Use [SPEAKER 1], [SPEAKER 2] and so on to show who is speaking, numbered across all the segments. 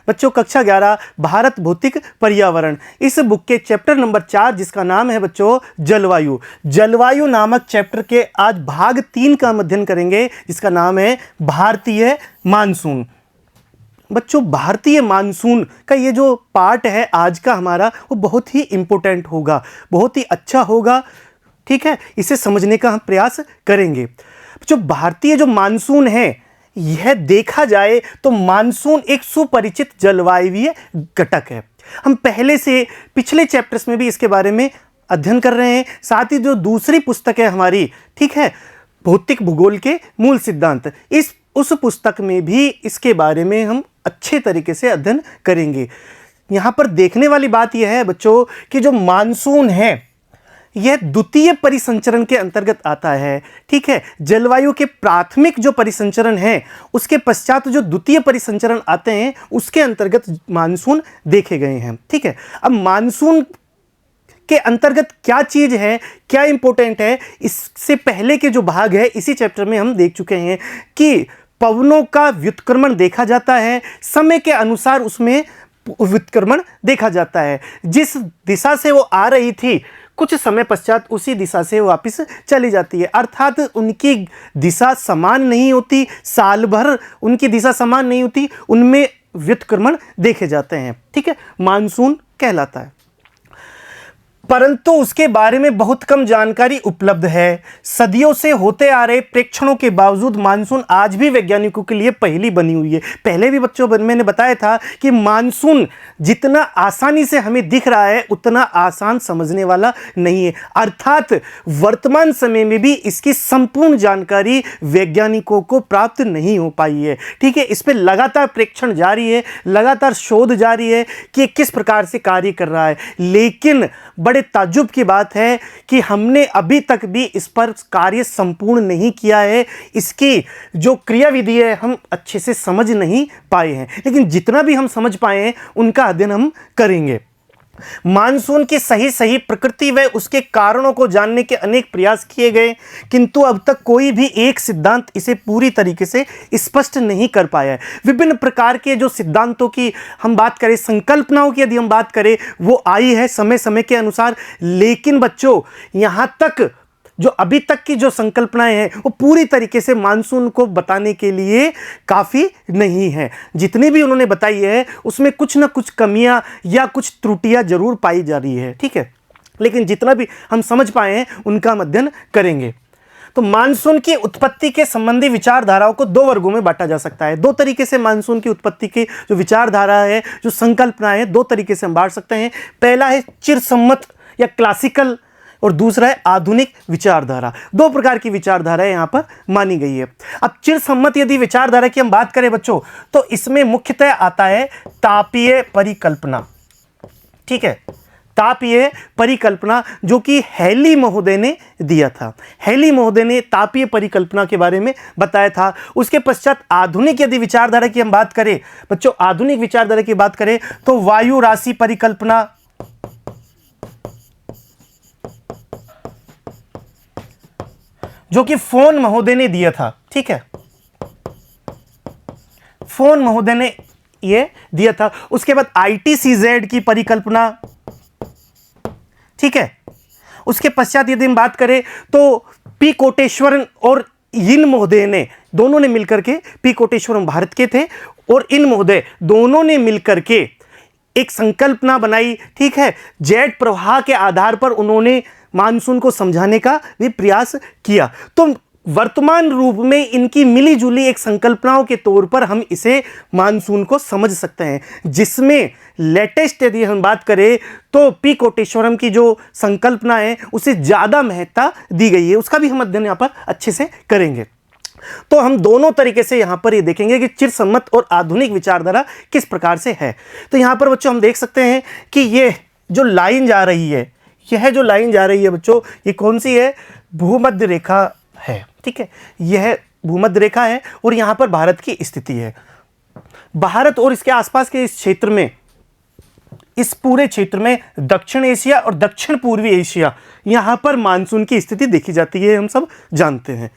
[SPEAKER 1] बच्चों कक्षा 11 भारत भौतिक पर्यावरण, इस बुक के चैप्टर नंबर 4 जिसका नाम है बच्चों जलवायु। जलवायु नामक चैप्टर के आज भाग 3 का अध्ययन करेंगे जिसका नाम है भारतीय मानसून। बच्चों भारतीय मानसून का ये जो पार्ट है आज का हमारा वो बहुत ही इंपॉर्टेंट होगा, बहुत ही अच्छा होगा, ठीक है। इसे समझने का हम प्रयास करेंगे। जो भारतीय जो मानसून है यह देखा जाए तो मानसून एक सुपरिचित जलवायु घटक है। हम पहले से पिछले चैप्टर्स में भी इसके बारे में अध्ययन कर रहे हैं। साथ ही जो दूसरी पुस्तक है हमारी, ठीक है, भौतिक भूगोल के मूल सिद्धांत, उस पुस्तक में भी इसके बारे में हम अच्छे तरीके से अध्ययन करेंगे। यहाँ पर देखने वाली बात यह है बच्चों कि जो मानसून है यह द्वितीय परिसंचरण के अंतर्गत आता है, ठीक है। जलवायु के प्राथमिक जो परिसंचरण है उसके पश्चात जो द्वितीय परिसंचरण आते हैं उसके अंतर्गत मानसून देखे गए हैं, ठीक है। अब मानसून के अंतर्गत क्या चीज है, क्या इंपॉर्टेंट है, इससे पहले के जो भाग है इसी चैप्टर में हम देख चुके हैं कि पवनों का व्युत्क्रमण देखा जाता है, समय के अनुसार उसमें व्युत्क्रमण देखा जाता है। जिस दिशा से वो आ रही थी कुछ समय पश्चात उसी दिशा से वापस चली जाती है, अर्थात उनकी दिशा समान नहीं होती, साल भर उनकी दिशा समान नहीं होती, उनमें व्युत्क्रमण देखे जाते हैं, ठीक है, मानसून कहलाता है। परंतु उसके बारे में बहुत कम जानकारी उपलब्ध है। सदियों से होते आ रहे प्रेक्षणों के बावजूद मानसून आज भी वैज्ञानिकों के लिए पहेली बनी हुई है। पहले भी बच्चों मैंने बताया था कि मानसून जितना आसानी से हमें दिख रहा है उतना आसान समझने वाला नहीं है, अर्थात वर्तमान समय में भी इसकी संपूर्ण जानकारी वैज्ञानिकों को प्राप्त नहीं हो पाई है, ठीक है। इस पर लगातार प्रेक्षण जारी है, लगातार शोध जारी है कि किस प्रकार से कार्य कर रहा है, लेकिन बड़े ताज्जुब की बात है कि हमने अभी तक भी इस पर कार्य संपूर्ण नहीं किया है। इसकी जो क्रियाविधि है हम अच्छे से समझ नहीं पाए हैं, लेकिन जितना भी हम समझ पाए हैं उनका अध्ययन हम करेंगे। मानसून की सही प्रकृति व उसके कारणों को जानने के अनेक प्रयास किए गए, किंतु अब तक कोई भी एक सिद्धांत इसे पूरी तरीके से स्पष्ट नहीं कर पाया है। विभिन्न प्रकार के जो सिद्धांतों की हम बात करें, संकल्पनाओं की यदि हम बात करें, वो आई है समय समय के अनुसार, लेकिन बच्चों यहां तक जो अभी तक की जो संकल्पनाएं हैं वो पूरी तरीके से मानसून को बताने के लिए काफ़ी नहीं है। जितनी भी उन्होंने बताई है उसमें कुछ ना कुछ कमियां या कुछ त्रुटियां जरूर पाई जा रही है, ठीक है, लेकिन जितना भी हम समझ पाए हैं उनका हम अध्ययन करेंगे। तो मानसून की उत्पत्ति के संबंधी विचारधाराओं को दो वर्गों में बांटा जा सकता है। दो तरीके से मानसून की उत्पत्ति की जो विचारधारा है, जो संकल्पना है, दो तरीके से हम बांट सकते हैं। पहला है चिरसम्मत या क्लासिकल और दूसरा है आधुनिक विचारधारा। दो प्रकार की विचारधारा यहां पर मानी गई है। अब चिरसम्मत यदि विचारधारा की हम बात करें बच्चों तो इसमें मुख्यतः आता है तापीय परिकल्पना, ठीक है, तापीय परिकल्पना जो कि हैली महोदय ने दिया था। हैली महोदय ने तापीय परिकल्पना के बारे में बताया था। उसके पश्चात आधुनिक यदि विचारधारा की हम बात करें बच्चों, आधुनिक विचारधारा की बात करें तो वायु राशि परिकल्पना, जो कि फोन महोदय ने दिया था, ठीक है, फोन महोदय ने ये दिया था। उसके बाद ITCZ की परिकल्पना, ठीक है। उसके पश्चात यदि हम बात करें तो पी कोटेश्वरन और इन महोदय ने, दोनों ने मिलकर के, पी कोटेश्वरन भारत के थे और इन महोदय दोनों ने मिलकर के एक संकल्पना बनाई, ठीक है। जेट प्रवाह के आधार पर उन्होंने मानसून को समझाने का भी प्रयास किया। तो वर्तमान रूप में इनकी मिली जुली एक संकल्पनाओं के तौर पर हम इसे मानसून को समझ सकते हैं, जिसमें लेटेस्ट यदि हम बात करें तो पी कोटेश्वरम की जो संकल्पना है उसे ज़्यादा महत्ता दी गई है। उसका भी हम अध्ययन यहाँ पर अच्छे से करेंगे। तो हम दोनों तरीके से यहां पर ये देखेंगे कि चिरसम्मत और आधुनिक विचारधारा किस प्रकार से है। तो यहां पर बच्चों हम देख सकते हैं कि ये जो लाइन जा रही है, यह जो लाइन जा रही है बच्चों, ये कौन सी है? भूमध्य रेखा है, ठीक है, यह भूमध्य रेखा है और यहां पर भारत की स्थिति है। भारत और इसके आसपास के इस क्षेत्र में, इस पूरे क्षेत्र में दक्षिण एशिया और दक्षिण पूर्वी एशिया, यहां पर मानसून की स्थिति देखी जाती है, हम सब जानते हैं।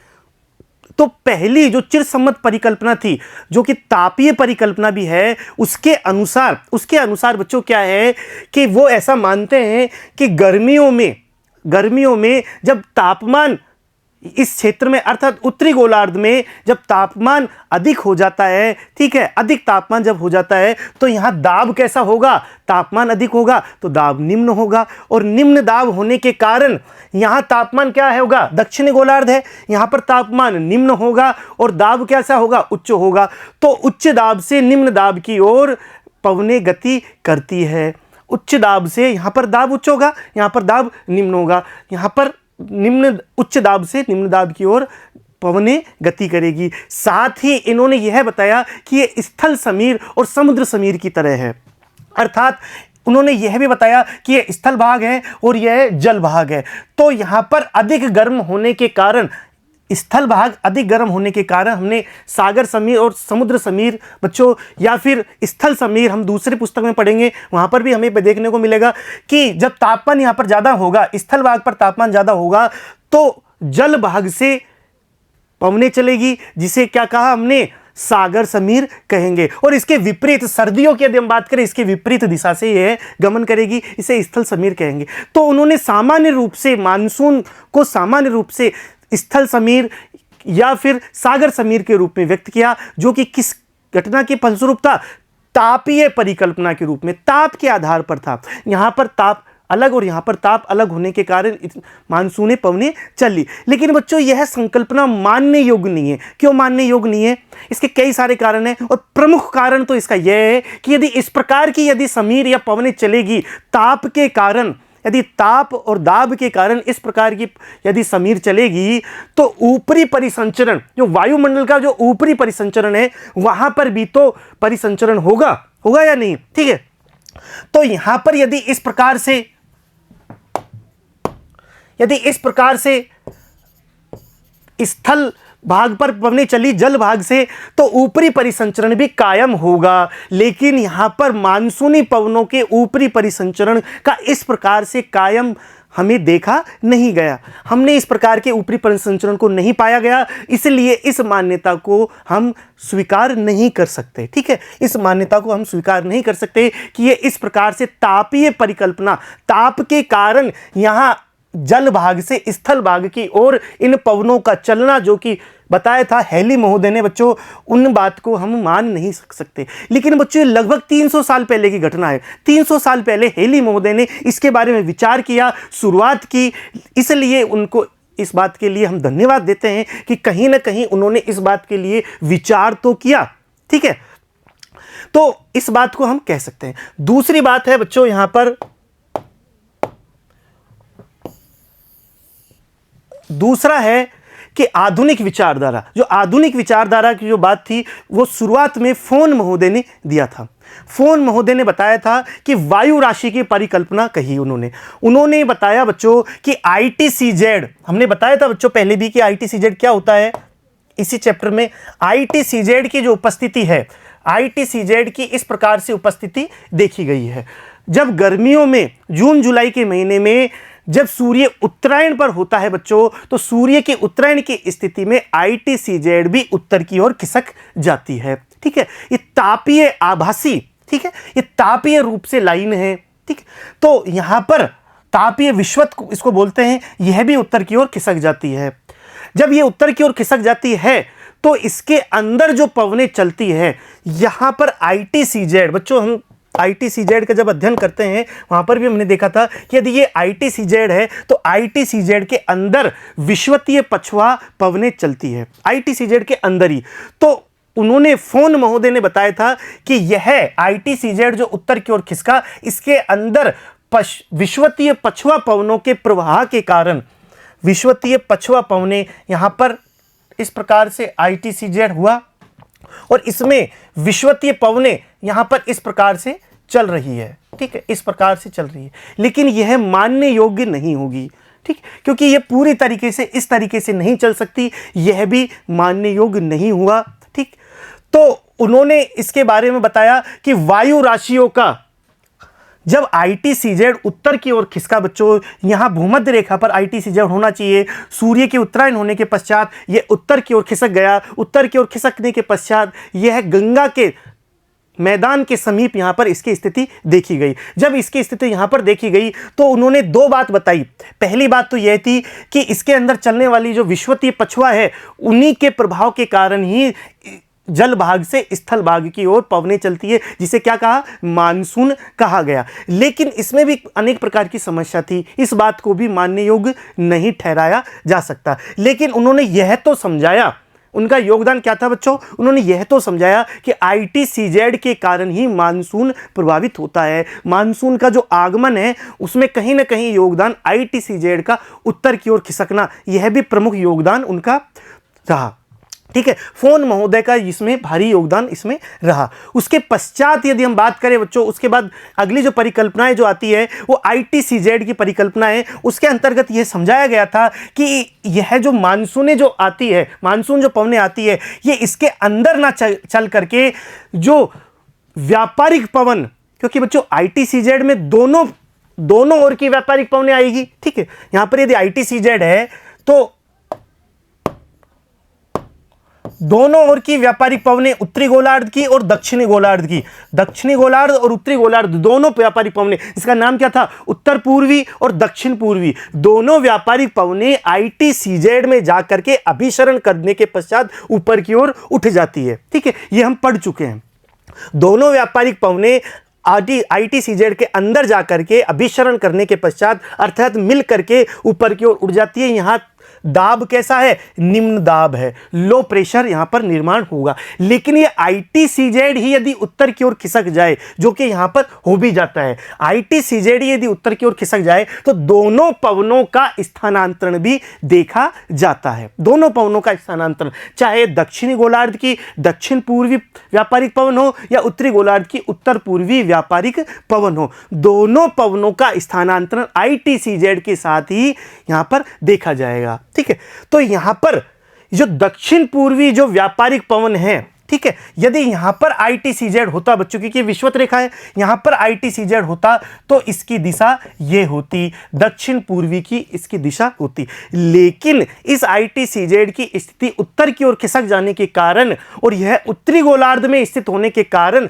[SPEAKER 1] तो पहली जो चिरसम्मत परिकल्पना थी, जो कि तापीय परिकल्पना भी है, उसके अनुसार बच्चों क्या है कि वो ऐसा मानते हैं कि गर्मियों में जब तापमान इस क्षेत्र में अर्थात उत्तरी गोलार्ध में जब तापमान अधिक हो जाता है, ठीक है, अधिक तापमान जब हो जाता है तो यहां दाब कैसा होगा, तापमान अधिक होगा तो दाब निम्न होगा, और निम्न दाब होने के कारण यहां तापमान क्या है होगा, दक्षिणी गोलार्ध है, यहां पर तापमान निम्न होगा और दाब कैसा होगा, उच्च होगा। तो उच्च दाब से निम्न दाब की ओर पवनें गति करती है। उच्च दाब से यहां पर दाब उच्च होगा, यहां पर दाब निम्न होगा, यहां पर उच्च दाब से निम्न दाब की ओर पवनें गति करेगी। साथ ही इन्होंने यह बताया कि ये स्थल समीर और समुद्र समीर की तरह है, अर्थात उन्होंने यह भी बताया कि ये स्थल भाग है और यह जल भाग है। तो यहां पर अधिक गर्म होने के कारण, स्थल भाग अधिक गर्म होने के कारण हमने सागर समीर और समुद्र समीर बच्चों, या फिर स्थल समीर हम दूसरी पुस्तक में पढ़ेंगे, वहां पर भी हमें देखने को मिलेगा कि जब तापमान यहां पर ज्यादा होगा, स्थल भाग पर तापमान ज्यादा होगा तो जल भाग से पवनें चलेगी, जिसे क्या कहा हमने, सागर समीर कहेंगे। और इसके विपरीत सर्दियों की यदि हम बात करें, इसके विपरीत दिशा से यह गमन करेगी, इसे स्थल समीर कहेंगे। तो उन्होंने सामान्य रूप से मानसून को सामान्य रूप से स्थल समीर या फिर सागर समीर के रूप में व्यक्त किया, जो कि किस घटना की फलस्वरूप था, तापीय परिकल्पना के रूप में, ताप के आधार पर था। यहां पर ताप अलग और यहां पर ताप अलग होने के कारण मानसूनी पवनें चली। लेकिन बच्चों यह संकल्पना मानने योग्य नहीं है। क्यों मानने योग्य नहीं है? इसके कई सारे कारण हैं, और प्रमुख कारण तो इसका यह है कि यदि इस प्रकार की यदि समीर या पवनें चलेगी, ताप के कारण, यदि ताप और दाब के कारण इस प्रकार की यदि समीर चलेगी, तो ऊपरी परिसंचरण, जो वायुमंडल का जो ऊपरी परिसंचरण है, वहां पर भी तो परिसंचरण होगा या नहीं, ठीक है। तो यहां पर यदि इस प्रकार से स्थल भाग पर पवनें चली जल भाग से, तो ऊपरी परिसंचरण भी कायम होगा। लेकिन यहां पर मानसूनी पवनों के ऊपरी परिसंचरण का इस प्रकार से कायम हमें देखा नहीं गया। हमने इस प्रकार के ऊपरी परिसंचरण को नहीं पाया गया, इसलिए इस मान्यता को हम स्वीकार नहीं कर सकते, ठीक है। इस मान्यता को हम स्वीकार नहीं कर सकते कि ये इस प्रकार से तापीय परिकल्पना, ताप के कारण यहां जल भाग से स्थल भाग की ओर इन पवनों का चलना, जो कि बताया था हेली महोदय ने बच्चों, उन बात को हम मान नहीं सकते। लेकिन बच्चों लगभग 300 साल पहले की घटना है। 300 साल पहले हेली महोदय ने इसके बारे में विचार किया, शुरुआत की, इसलिए उनको इस बात के लिए हम धन्यवाद देते हैं कि कहीं ना कहीं उन्होंने इस बात के लिए विचार तो किया, ठीक है। तो इस बात को हम कह सकते हैं। दूसरी बात है बच्चों, यहां पर दूसरा है कि आधुनिक विचारधारा, जो आधुनिक विचारधारा की जो बात थी, वो शुरुआत में फोन महोदय ने दिया था। फोन महोदय ने बताया था कि वायु राशि की परिकल्पना कही उन्होंने बताया बच्चों कि ITCZ, हमने बताया था बच्चों पहले भी कि ITCZ क्या होता है। इसी चैप्टर में ITCZ की जो उपस्थिति है, ITCZ की इस प्रकार से उपस्थिति देखी गई है। जब गर्मियों में जून जुलाई के महीने में जब सूर्य उत्तरायण पर होता है बच्चों, तो सूर्य के उत्तरायण की स्थिति में ITCZ भी उत्तर की ओर खिसक जाती है, ठीक है। ये तापीय आभासी, ठीक है, ये तापीय रूप से लाइन है, ठीक। तो यहां पर तापीय विश्वत इसको बोलते हैं, यह भी उत्तर की ओर खिसक जाती है। जब ये उत्तर की ओर खिसक जाती है तो इसके अंदर जो पवनें चलती है, यहां पर ITCZ बच्चों, हम ITCZ का जब अध्ययन करते हैं वहां पर भी हमने देखा था कि यदि ये ITCZ है तो ITCZ के अंदर विश्वतीय पछुआ पवनें चलती है, ITCZ के अंदर ही। तो उन्होंने फोन महोदय ने बताया था कि यह ITCZ जो उत्तर की ओर खिसका, इसके अंदर विश्वतीय पछुआ पवनों के प्रवाह के कारण विश्वतीय पछुआ पवनें यहां पर इस प्रकार से ITCZ हुआ, और इसमें विश्वतीय पवनें यहां पर इस प्रकार से चल रही है, ठीक है, इस प्रकार से चल रही है। लेकिन यह मानने योग्य नहीं होगी, ठीक, क्योंकि यह पूरी तरीके से इस तरीके से नहीं चल सकती, यह भी मानने योग्य नहीं हुआ, ठीक। तो उन्होंने इसके बारे में बताया कि वायु राशियों का जब ITCZ उत्तर की ओर खिसका बच्चों, यहाँ भूमध्य रेखा पर ITCZ होना चाहिए, सूर्य के उत्तरायण होने के पश्चात यह उत्तर की ओर खिसक गया। उत्तर की ओर खिसकने के पश्चात यह गंगा के मैदान के समीप यहां पर इसकी स्थिति देखी गई। जब इसकी स्थिति यहां पर देखी गई तो उन्होंने दो बात बताई। पहली बात तो यह थी कि इसके अंदर चलने वाली जो विषुवतीय पछुआ है, उन्हीं के प्रभाव के कारण ही जल भाग से स्थल भाग की ओर पवनें चलती है, जिसे क्या कहा, मानसून कहा गया। लेकिन इसमें भी अनेक प्रकार की समस्या थी, इस बात को भी मानने योग्य नहीं ठहराया जा सकता। लेकिन उन्होंने यह तो समझाया, उनका योगदान क्या था बच्चों, उन्होंने यह तो समझाया कि ITCZ के कारण ही मानसून प्रभावित होता है। मानसून का जो आगमन है उसमें कहीं ना कहीं योगदान ITCZ का उत्तर की ओर खिसकना, यह भी प्रमुख योगदान उनका रहा। ठीक है, फोन महोदय का इसमें भारी योगदान इसमें रहा। उसके पश्चात यदि हम बात करें बच्चों, उसके बाद अगली जो परिकल्पनाएं जो आती है वो ITCZ की परिकल्पना है। उसके अंतर्गत यह समझाया गया था कि यह जो मानसूनें जो आती है, मानसून जो पवनें आती है, ये इसके अंदर ना चल करके जो व्यापारिक पवन, क्योंकि बच्चों ITCZ में दोनों ओर की व्यापारिक पवनें आएगी। ठीक है, यहां पर यदि ITCZ है तो दोनों ओर की व्यापारिक पवनें, उत्तरी गोलार्ध की और दक्षिणी गोलार्ध की, दक्षिणी गोलार्ध और उत्तरी गोलार्ध दोनों व्यापारिक पवनें, इसका नाम क्या था, उत्तर पूर्वी और दक्षिण पूर्वी, दोनों व्यापारिक पवनें ITCZ में जाकर के अभिसरण करने के पश्चात ऊपर की ओर उठ जाती है। ठीक है, ये हम पढ़ चुके हैं। दोनों व्यापारिक पवनें ITCZ के अंदर जाकर के अभिसरण करने के पश्चात अर्थात मिल करके ऊपर की ओर उड़ जाती है। यहां दाब कैसा है, निम्न दाब है, लो प्रेशर यहां पर निर्माण होगा। लेकिन ये ITCZ ही यदि उत्तर की ओर खिसक जाए, जो कि यहां पर हो भी जाता है, ITCZ ही यदि उत्तर की ओर खिसक जाए तो दोनों पवनों का स्थानांतरण भी देखा जाता है। दोनों पवनों का स्थानांतरण, चाहे दक्षिणी गोलार्ध की दक्षिण पूर्वी व्यापारिक पवन हो या उत्तरी गोलार्ध की उत्तर पूर्वी व्यापारिक पवन हो, दोनों पवनों का स्थानांतरण ITCZ के साथ ही यहां पर देखा जाएगा। ठीक है, तो यहां पर जो दक्षिण पूर्वी जो व्यापारिक पवन है, ठीक है, यदि यहां पर ITCZ होता बच्चों, क्योंकि विषुवत रेखा है, यहां पर ITCZ होता तो इसकी दिशा ये होती, दक्षिण पूर्वी की इसकी दिशा होती। लेकिन इस ITCZ की स्थिति उत्तर की ओर खिसक जाने के कारण और यह उत्तरी गोलार्ध में स्थित होने के कारण,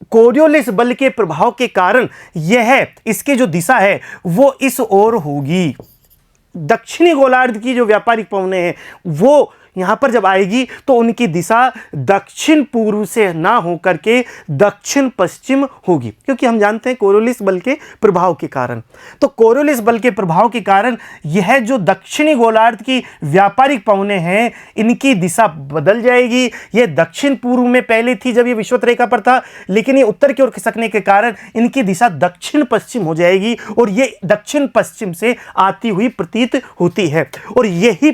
[SPEAKER 1] कोरियोलिस बल के प्रभाव के कारण यह इसकी जो दिशा है वो इस ओर होगी। दक्षिणी गोलार्ध की जो व्यापारिक पवनें हैं वो यहां पर जब आएगी तो उनकी दिशा दक्षिण पूर्व से ना होकर के दक्षिण पश्चिम होगी, क्योंकि हम जानते हैं कोरियोलिस बल के प्रभाव के कारण। तो कोरियोलिस बल के प्रभाव के कारण यह जो दक्षिणी गोलार्ध की व्यापारिक पवनें हैं, इनकी दिशा बदल जाएगी। यह दक्षिण पूर्व में पहले थी जब ये विषुवत रेखा पर था, लेकिन ये उत्तर की ओर खिसकने के कारण इनकी दिशा दक्षिण पश्चिम हो जाएगी और ये दक्षिण पश्चिम से आती हुई प्रतीत होती है। और यही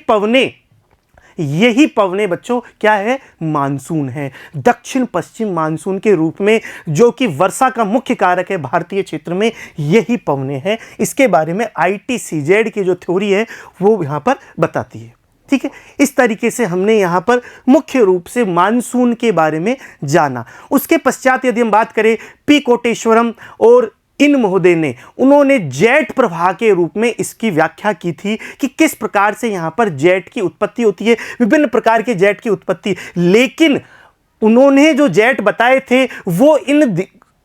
[SPEAKER 1] पवनें बच्चों क्या है, मानसून है, दक्षिण पश्चिम मानसून के रूप में, जो कि वर्षा का मुख्य कारक है भारतीय क्षेत्र में, यही पवनें हैं। इसके बारे में ITCZ की जो थ्योरी है वो यहां पर बताती है। ठीक है, इस तरीके से हमने यहां पर मुख्य रूप से मानसून के बारे में जाना। उसके पश्चात यदि हम बात करें, P कोटेश्वरम और इन महोदय ने, उन्होंने जेट प्रवाह के रूप में इसकी व्याख्या की थी कि किस प्रकार से यहां पर जेट की उत्पत्ति होती है, विभिन्न प्रकार के जेट की उत्पत्ति। लेकिन उन्होंने जो जेट बताए थे वो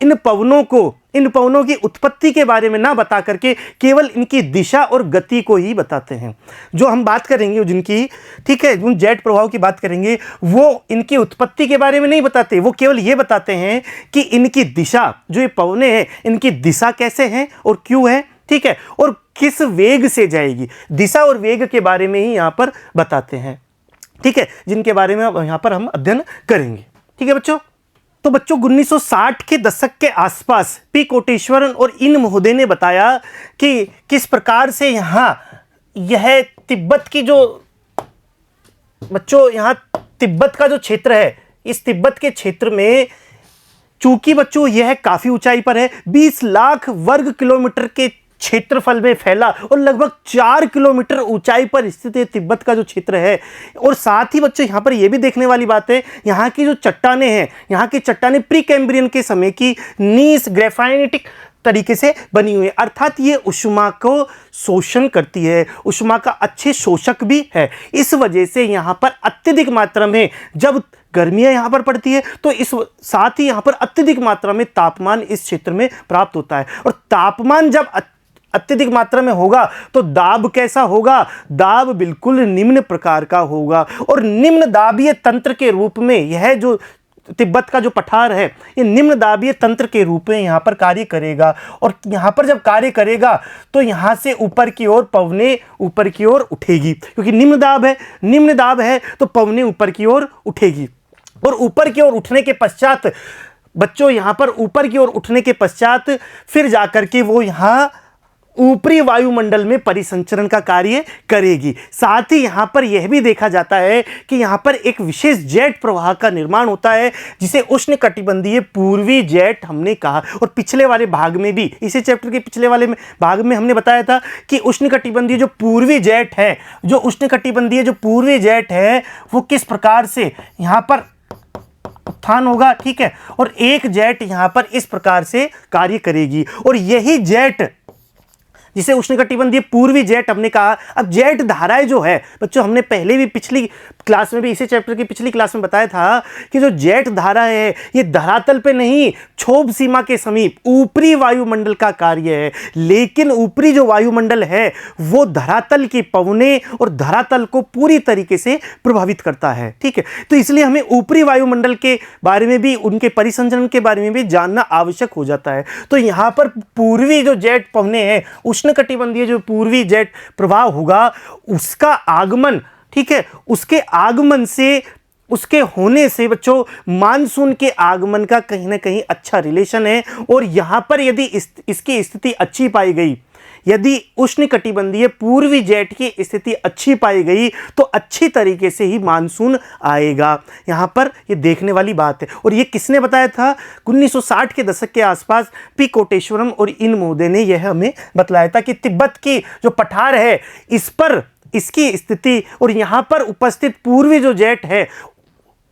[SPEAKER 1] इन पवनों की उत्पत्ति के बारे में ना बता करके केवल इनकी दिशा और गति को ही बताते हैं। जो हम बात करेंगे जिनकी, ठीक है, उन जेट प्रभाव की बात करेंगे, वो इनकी उत्पत्ति के बारे में नहीं बताते, वो केवल ये बताते हैं कि इनकी दिशा, जो ये पवनें हैं, इनकी दिशा कैसे हैं और क्यों है, ठीक है, और किस वेग से जाएगी, दिशा और वेग के बारे में ही यहाँ पर बताते हैं। ठीक है, जिनके बारे में यहाँ पर हम अध्ययन करेंगे। ठीक है बच्चों, तो बच्चों 1960 के दशक के आसपास P कोटेश्वरन और इन महोदय ने बताया कि किस प्रकार से यह तिब्बत की जो बच्चों, यहाँ तिब्बत का जो क्षेत्र है, इस तिब्बत के क्षेत्र में चूंकि बच्चों यह काफी ऊंचाई पर है, 20 लाख वर्ग किलोमीटर के क्षेत्रफल में फैला और लगभग 4 किलोमीटर ऊंचाई पर स्थित है तिब्बत का जो क्षेत्र है। और साथ ही बच्चों यहाँ पर यह भी देखने वाली बात है, यहाँ की जो चट्टानें हैं, यहाँ की चट्टानें प्री कैम्ब्रियन के समय की नीस ग्रेफाइटिक तरीके से बनी हुई है, अर्थात ये ऊष्मा को शोषण करती है, ऊष्मा का अच्छे शोषक भी है। इस वजह से यहाँ पर अत्यधिक मात्रा में जब गर्मियाँ यहाँ पर पड़ती है तो इस साथ ही यहाँ पर अत्यधिक मात्रा में तापमान इस क्षेत्र में प्राप्त होता है। और तापमान जब अत्यधिक मात्रा में होगा तो दाब कैसा होगा? दाब बिल्कुल निम्न प्रकार का होगा। और निम्न दाबीय तंत्र के रूप में यह जो तिब्बत का जो पठार है ये निम्न दाबीय तंत्र के रूप में यहाँ पर कार्य करेगा। और यहाँ पर जब कार्य करेगा तो यहाँ से ऊपर की ओर पवनें ऊपर की ओर उठेगी, क्योंकि निम्न दाब है तो पवनें ऊपर की ओर उठेगी। और ऊपर की ओर उठने के पश्चात बच्चों, यहाँ पर ऊपर की ओर उठने के पश्चात फिर जाकर के वो यहाँ ऊपरी वायुमंडल में परिसंचरण का कार्य करेगी। साथ ही यहाँ पर यह भी देखा जाता है कि यहाँ पर एक विशेष जेट प्रवाह का निर्माण होता है जिसे उष्णकटिबंधीय पूर्वी जेट हमने कहा। और पिछले वाले भाग में भी, इसी चैप्टर के पिछले वाले भाग में हमने बताया था कि उष्णकटिबंधीय जो पूर्वी जेट है वो किस प्रकार से यहाँ पर उत्थान होगा, ठीक है। और एक जेट यहाँ पर इस प्रकार से कार्य करेगी और यही जेट जिसे उष्णकटिबंधीय पूर्वी जेट हमने कहा। अब जेट धाराएं जो है बच्चों, हमने पहले भी पिछली क्लास में भी, इसी चैप्टर की पिछली क्लास में बताया था कि जो जेट धारा है ये धरातल पे नहीं, क्षोभ सीमा के समीप ऊपरी वायुमंडल का कार्य है। लेकिन ऊपरी जो वायुमंडल है वो धरातल की पवनें और धरातल को पूरी तरीके से प्रभावित करता है, ठीक है। तो इसलिए हमें ऊपरी वायुमंडल के बारे में भी, उनके परिसंचरण के बारे में भी जानना आवश्यक हो जाता है। तो यहाँ पर पूर्वी जो जेट पवनें हैं, उष्णकटिबंधीय जो पूर्वी जेट प्रवाह होगा उसका आगमन, ठीक है, उसके आगमन से, उसके होने से बच्चों मानसून के आगमन का कहीं ना कहीं अच्छा रिलेशन है। और यहाँ पर यदि इसकी स्थिति अच्छी पाई गई, यदि उष्णकटिबंधीय पूर्वी जेट की स्थिति अच्छी पाई गई तो अच्छी तरीके से ही मानसून आएगा। यहाँ पर ये देखने वाली बात है। और ये किसने बताया था? 1960 के दशक के आसपास पी कोटेश्वरम और इन महोदय ने यह हमें बतलाया था कि तिब्बत की जो पठार है इस पर इसकी स्थिति और यहाँ पर उपस्थित पूर्वी जो जेट है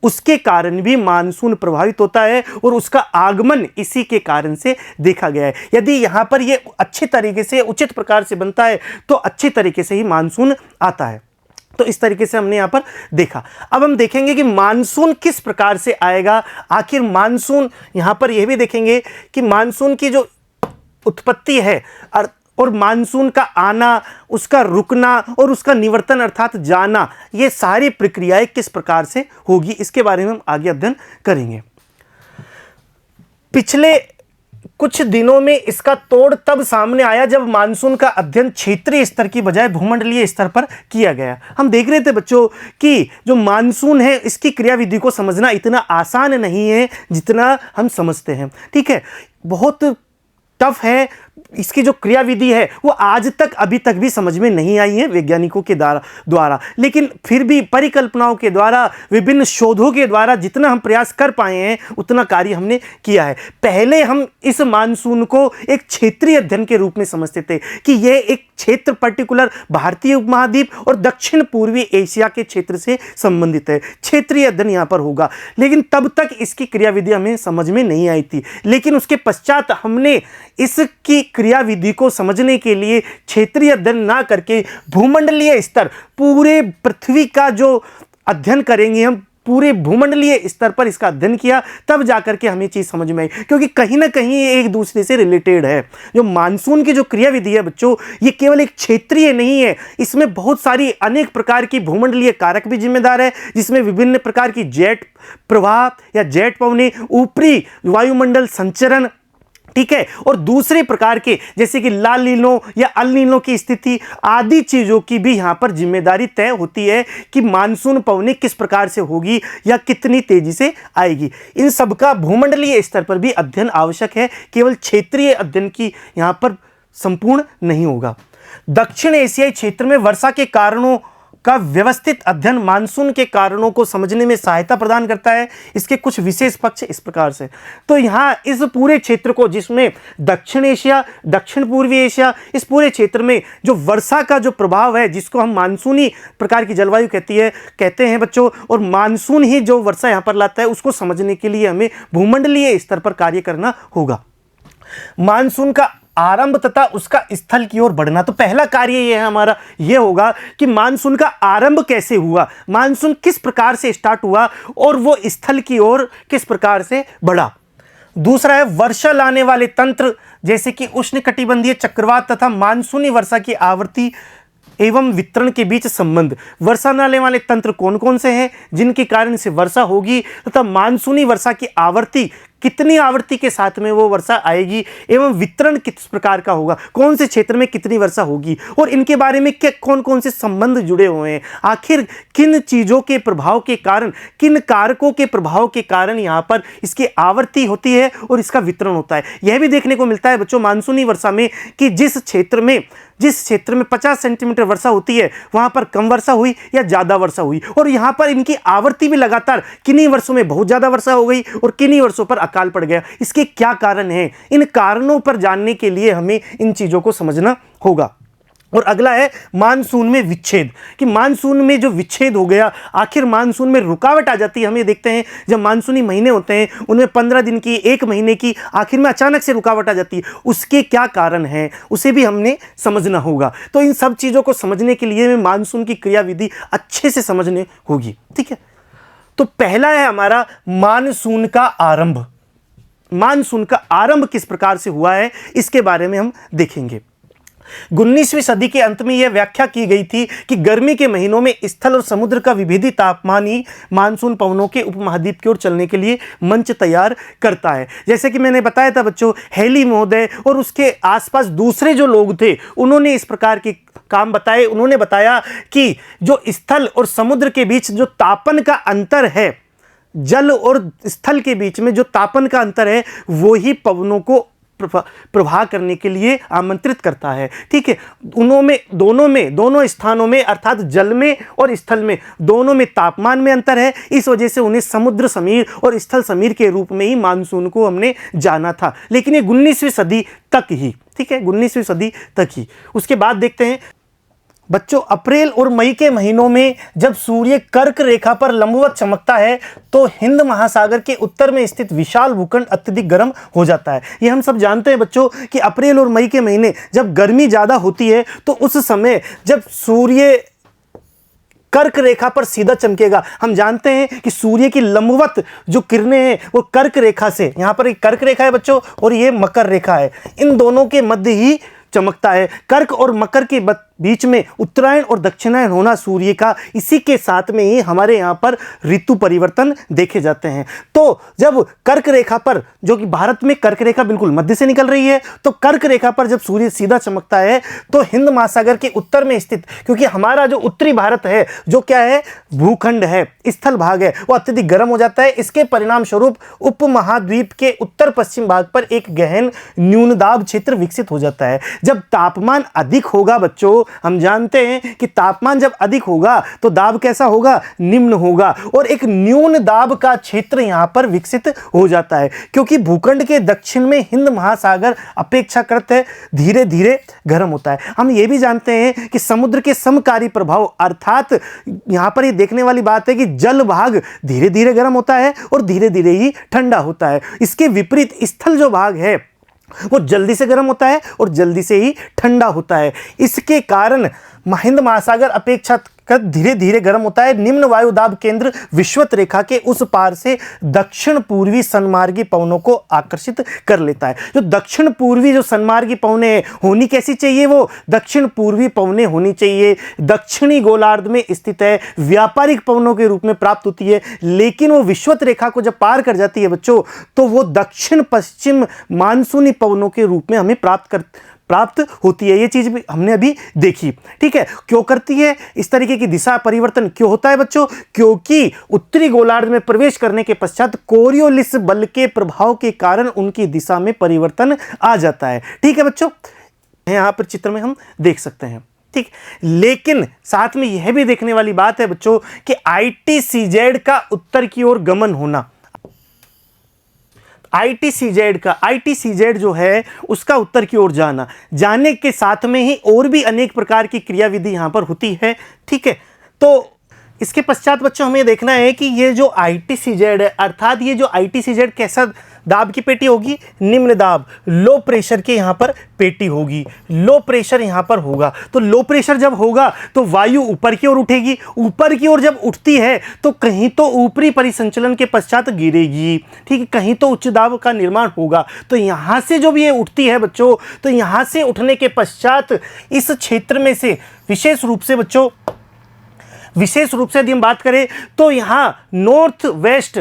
[SPEAKER 1] उसके कारण भी मानसून प्रभावित होता है और उसका आगमन इसी के कारण से देखा गया है। यदि यहाँ पर ये अच्छे तरीके से, उचित प्रकार से बनता है तो अच्छी तरीके से ही मानसून आता है। तो इस तरीके से हमने यहाँ पर देखा। अब हम देखेंगे कि मानसून किस प्रकार से आएगा। आखिर मानसून, यहाँ पर यह भी देखेंगे कि मानसून की जो उत्पत्ति है और मानसून का आना, उसका रुकना और उसका निवर्तन अर्थात जाना, ये सारी प्रक्रियाएं किस प्रकार से होगी इसके बारे में हम आगे अध्ययन करेंगे। पिछले कुछ दिनों में इसका तोड़ तब सामने आया जब मानसून का अध्ययन क्षेत्रीय स्तर की बजाय भूमंडलीय स्तर पर किया गया। हम देख रहे थे बच्चों कि जो मानसून है इसकी क्रियाविधि को समझना इतना आसान नहीं है जितना हम समझते हैं, ठीक है। बहुत टफ है। इसकी जो क्रियाविधि है वो आज तक अभी तक भी समझ में नहीं आई है वैज्ञानिकों के द्वारा, लेकिन फिर भी परिकल्पनाओं के द्वारा, विभिन्न शोधों के द्वारा जितना हम प्रयास कर पाए हैं उतना कार्य हमने किया है। पहले हम इस मानसून को एक क्षेत्रीय अध्ययन के रूप में समझते थे कि यह एक क्षेत्र पर्टिकुलर भारतीय उपमहाद्वीप और दक्षिण पूर्वी एशिया के क्षेत्र से संबंधित है, क्षेत्रीय अध्ययन यहाँ पर होगा। लेकिन तब तक इसकी क्रियाविधि हमें समझ में नहीं आई थी। लेकिन उसके पश्चात हमने इसकी क्रियाविधि को समझने के लिए क्षेत्रीय अध्ययन ना करके भूमंडलीय स्तर, पूरे पृथ्वी का जो अध्ययन करेंगे हम, पूरे भूमंडलीय स्तर पर इसका अध्ययन किया, तब जाकर के हमें चीज़ समझ में आई। क्योंकि कहीं ना कहीं ये एक दूसरे से रिलेटेड है। जो मानसून की जो क्रियाविधि है बच्चों, ये केवल एक क्षेत्रीय नहीं है, इसमें बहुत सारी अनेक प्रकार की भूमंडलीय कारक भी जिम्मेदार है, जिसमें विभिन्न प्रकार की जेट प्रवाह या जेट पवनें, ऊपरी वायुमंडल संचरण, ठीक है, और दूसरे प्रकार के जैसे कि लाल नीलों या अल नीलों की स्थिति आदि चीज़ों की भी यहाँ पर जिम्मेदारी तय होती है कि मानसून पवनें किस प्रकार से होगी या कितनी तेजी से आएगी। इन सब का भूमंडलीय स्तर पर भी अध्ययन आवश्यक है, केवल क्षेत्रीय अध्ययन की यहाँ पर संपूर्ण नहीं होगा। दक्षिण एशियाई क्षेत्र में वर्षा के कारणों का व्यवस्थित अध्ययन मानसून के कारणों को समझने में सहायता प्रदान करता है। इसके कुछ विशेष पक्ष इस प्रकार से, तो यहाँ इस पूरे क्षेत्र को, जिसमें दक्षिण एशिया, दक्षिण पूर्वी एशिया, इस पूरे क्षेत्र में जो वर्षा का जो प्रभाव है, जिसको हम मानसूनी प्रकार की जलवायु कहते हैं बच्चों, और मानसून ही जो वर्षा यहाँ पर लाता है, उसको समझने के लिए हमें भूमंडलीय स्तर पर कार्य करना होगा। मानसून का आरंभ तथा उसका स्थल की ओर बढ़ना। तो पहला कार्य यह है हमारा, यह होगा कि मानसून का आरंभ कैसे हुआ, मानसून किस प्रकार से स्टार्ट हुआ और वो स्थल की ओर किस प्रकार से बढ़ा। दूसरा है वर्षा लाने वाले तंत्र, जैसे कि उष्णकटिबंधीय चक्रवात तथा मानसूनी वर्षा की आवृत्ति एवं वितरण के बीच संबंध। वर्षा लाने वाले तंत्र कौन कौन से हैं जिनके कारण से वर्षा होगी, तथा मानसूनी वर्षा की आवृत्ति कितनी आवृत्ति के साथ में वो वर्षा आएगी, एवं वितरण किस प्रकार का होगा, कौन से क्षेत्र में कितनी वर्षा होगी, और इनके बारे में क्या कौन कौन से संबंध जुड़े हुए हैं। आखिर किन चीज़ों के प्रभाव के कारण, किन कारकों के प्रभाव के कारण यहाँ पर इसकी आवृत्ति होती है और इसका वितरण होता है। यह भी देखने को मिलता है बच्चों मानसूनी वर्षा में कि जिस क्षेत्र में 50 सेंटीमीटर वर्षा होती है वहाँ पर कम वर्षा हुई या ज़्यादा वर्षा हुई, और यहाँ पर इनकी आवृत्ति भी लगातार किन्हीं वर्षों में बहुत ज़्यादा वर्षा हो गई और किन्हीं वर्षों पर अकाल पड़ गया। इसके क्या कारण हैं, इन कारणों पर जानने के लिए हमें इन चीज़ों को समझना होगा। और अगला है मानसून में विच्छेद, कि मानसून में जो विच्छेद हो गया, आखिर मानसून में रुकावट आ जाती है। हम ये देखते हैं जब मानसूनी महीने होते हैं उनमें 15 दिन की, 1 महीने की, आखिर में अचानक से रुकावट आ जाती है, उसके क्या कारण हैं उसे भी हमने समझना होगा। तो इन सब चीज़ों को समझने के लिए हमें मानसून की क्रियाविधि अच्छे से समझने होगी। ठीक है, तो पहला है हमारा मानसून का आरंभ। मानसून का आरंभ किस प्रकार से हुआ है इसके बारे में हम देखेंगे। 19वीं सदी के अंत में यह व्याख्या की गई थी कि गर्मी के महीनों में स्थल और समुद्र का विभेदी तापमान ही मानसून पवनों के उपमहाद्वीप की ओर चलने के लिए मंच तैयार करता है। जैसे कि मैंने बताया था बच्चों, हेली महोदय और उसके आसपास दूसरे जो लोग थे उन्होंने इस प्रकार के काम बताए। उन्होंने बताया कि जो स्थल और समुद्र के बीच जो तापन का अंतर है, जल और स्थल के बीच में जो तापन का अंतर है, वो ही पवनों को प्रवाह करने के लिए आमंत्रित करता है। ठीक है, दोनों स्थानों में अर्थात जल में और स्थल में दोनों में तापमान में अंतर है। इस वजह से उन्हें समुद्र समीर और स्थल समीर के रूप में ही मानसून को हमने जाना था, लेकिन ये 19वीं सदी तक ही। ठीक है, 19वीं सदी तक ही। उसके बाद देखते हैं बच्चों, अप्रैल और मई के महीनों में जब सूर्य कर्क रेखा पर लंबवत चमकता है तो हिंद महासागर के उत्तर में स्थित विशाल भूखंड अत्यधिक गर्म हो जाता है। ये हम सब जानते हैं बच्चों कि अप्रैल और मई के महीने जब गर्मी ज़्यादा होती है तो उस समय जब सूर्य कर्क रेखा पर सीधा चमकेगा, हम जानते हैं कि सूर्य की लंबवत जो किरणें हैं वो कर्क रेखा से, यहाँ पर एक कर्क रेखा है बच्चों और ये मकर रेखा है, इन दोनों के मध्य ही चमकता है। कर्क और मकर के बीच में उत्तरायण और दक्षिणायन होना सूर्य का, इसी के साथ में ही हमारे यहाँ पर ऋतु परिवर्तन देखे जाते हैं। तो जब कर्क रेखा पर, जो कि भारत में कर्क रेखा बिल्कुल मध्य से निकल रही है, तो कर्क रेखा पर जब सूर्य सीधा चमकता है तो हिंद महासागर के उत्तर में स्थित, क्योंकि हमारा जो उत्तरी भारत है जो क्या है, भूखंड है, स्थल भाग है, वो अत्यधिक गर्म हो जाता है। इसके परिणाम स्वरूप उपमहाद्वीप के उत्तर पश्चिम भाग पर एक गहन न्यूनदाब क्षेत्र विकसित हो जाता है। जब तापमान अधिक होगा बच्चों, हम जानते हैं कि तापमान जब अधिक होगा तो दाब कैसा होगा, निम्न होगा, और एक न्यून दाब का क्षेत्र यहां पर विकसित हो जाता है, क्योंकि भूखंड के दक्षिण में हिंद महासागर अपेक्षाकृत धीरे धीरे गर्म होता है। हम ये भी जानते हैं कि समुद्र के समकारी प्रभाव, अर्थात यहां पर ये देखने वाली बात है कि जल भाग धीरे धीरे गर्म होता है और धीरे धीरे ही ठंडा होता है। इसके विपरीत स्थल जो भाग है वो जल्दी से गर्म होता है और जल्दी से ही ठंडा होता है। इसके कारण हिंद महासागर अपेक्षाकृत धीरे धीरे गर्म होता है। निम्न वायुदाब केंद्र विषुवत रेखा के उस पार से दक्षिण पूर्वी सन्मार्गी पवनों को आकर्षित कर लेता है। जो दक्षिण पूर्वी जो सन्मार्गी पवनें होनी कैसी चाहिए, वो दक्षिण पूर्वी पवनें होनी चाहिए, दक्षिणी गोलार्ध में स्थित है, व्यापारिक पवनों के रूप में प्राप्त होती है। लेकिन वो विषुवत रेखा को जब पार कर जाती है बच्चों, तो वो दक्षिण पश्चिम मानसूनी पवनों के रूप में हमें प्राप्त होती है। ये चीज भी हमने अभी देखी। ठीक है, क्यों करती है इस तरीके की दिशा परिवर्तन क्यों होता है बच्चों? क्योंकि उत्तरी गोलार्ध में प्रवेश करने के पश्चात कोरियोलिस बल के प्रभाव के कारण उनकी दिशा में परिवर्तन आ जाता है। ठीक है बच्चों, यहां पर चित्र में हम देख सकते हैं। ठीक, लेकिन साथ में यह भी देखने वाली बात है बच्चों कि ITCZ का उत्तर की ओर गमन होना, ITCZ जो है उसका उत्तर की ओर जाने के साथ में ही और भी अनेक प्रकार की क्रियाविधि यहां पर होती है। ठीक है, तो इसके पश्चात बच्चों हमें देखना है कि ये जो ITCZ है, अर्थात ये जो ITCZ कैसा दाब की पेटी होगी, निम्न दाब लो प्रेशर के यहाँ पर पेटी होगी, लो प्रेशर यहाँ पर होगा। तो लो प्रेशर जब होगा तो वायु ऊपर की ओर उठेगी, ऊपर की ओर जब उठती है तो कहीं तो ऊपरी परिसंचलन के पश्चात गिरेगी, ठीक है, कहीं तो उच्च दाब का निर्माण होगा। तो यहाँ से जब ये उठती है बच्चों, तो यहाँ से उठने के पश्चात इस क्षेत्र में से विशेष रूप से बच्चों, विशेष रूप से यदि हम बात करें तो यहाँ नॉर्थ वेस्ट,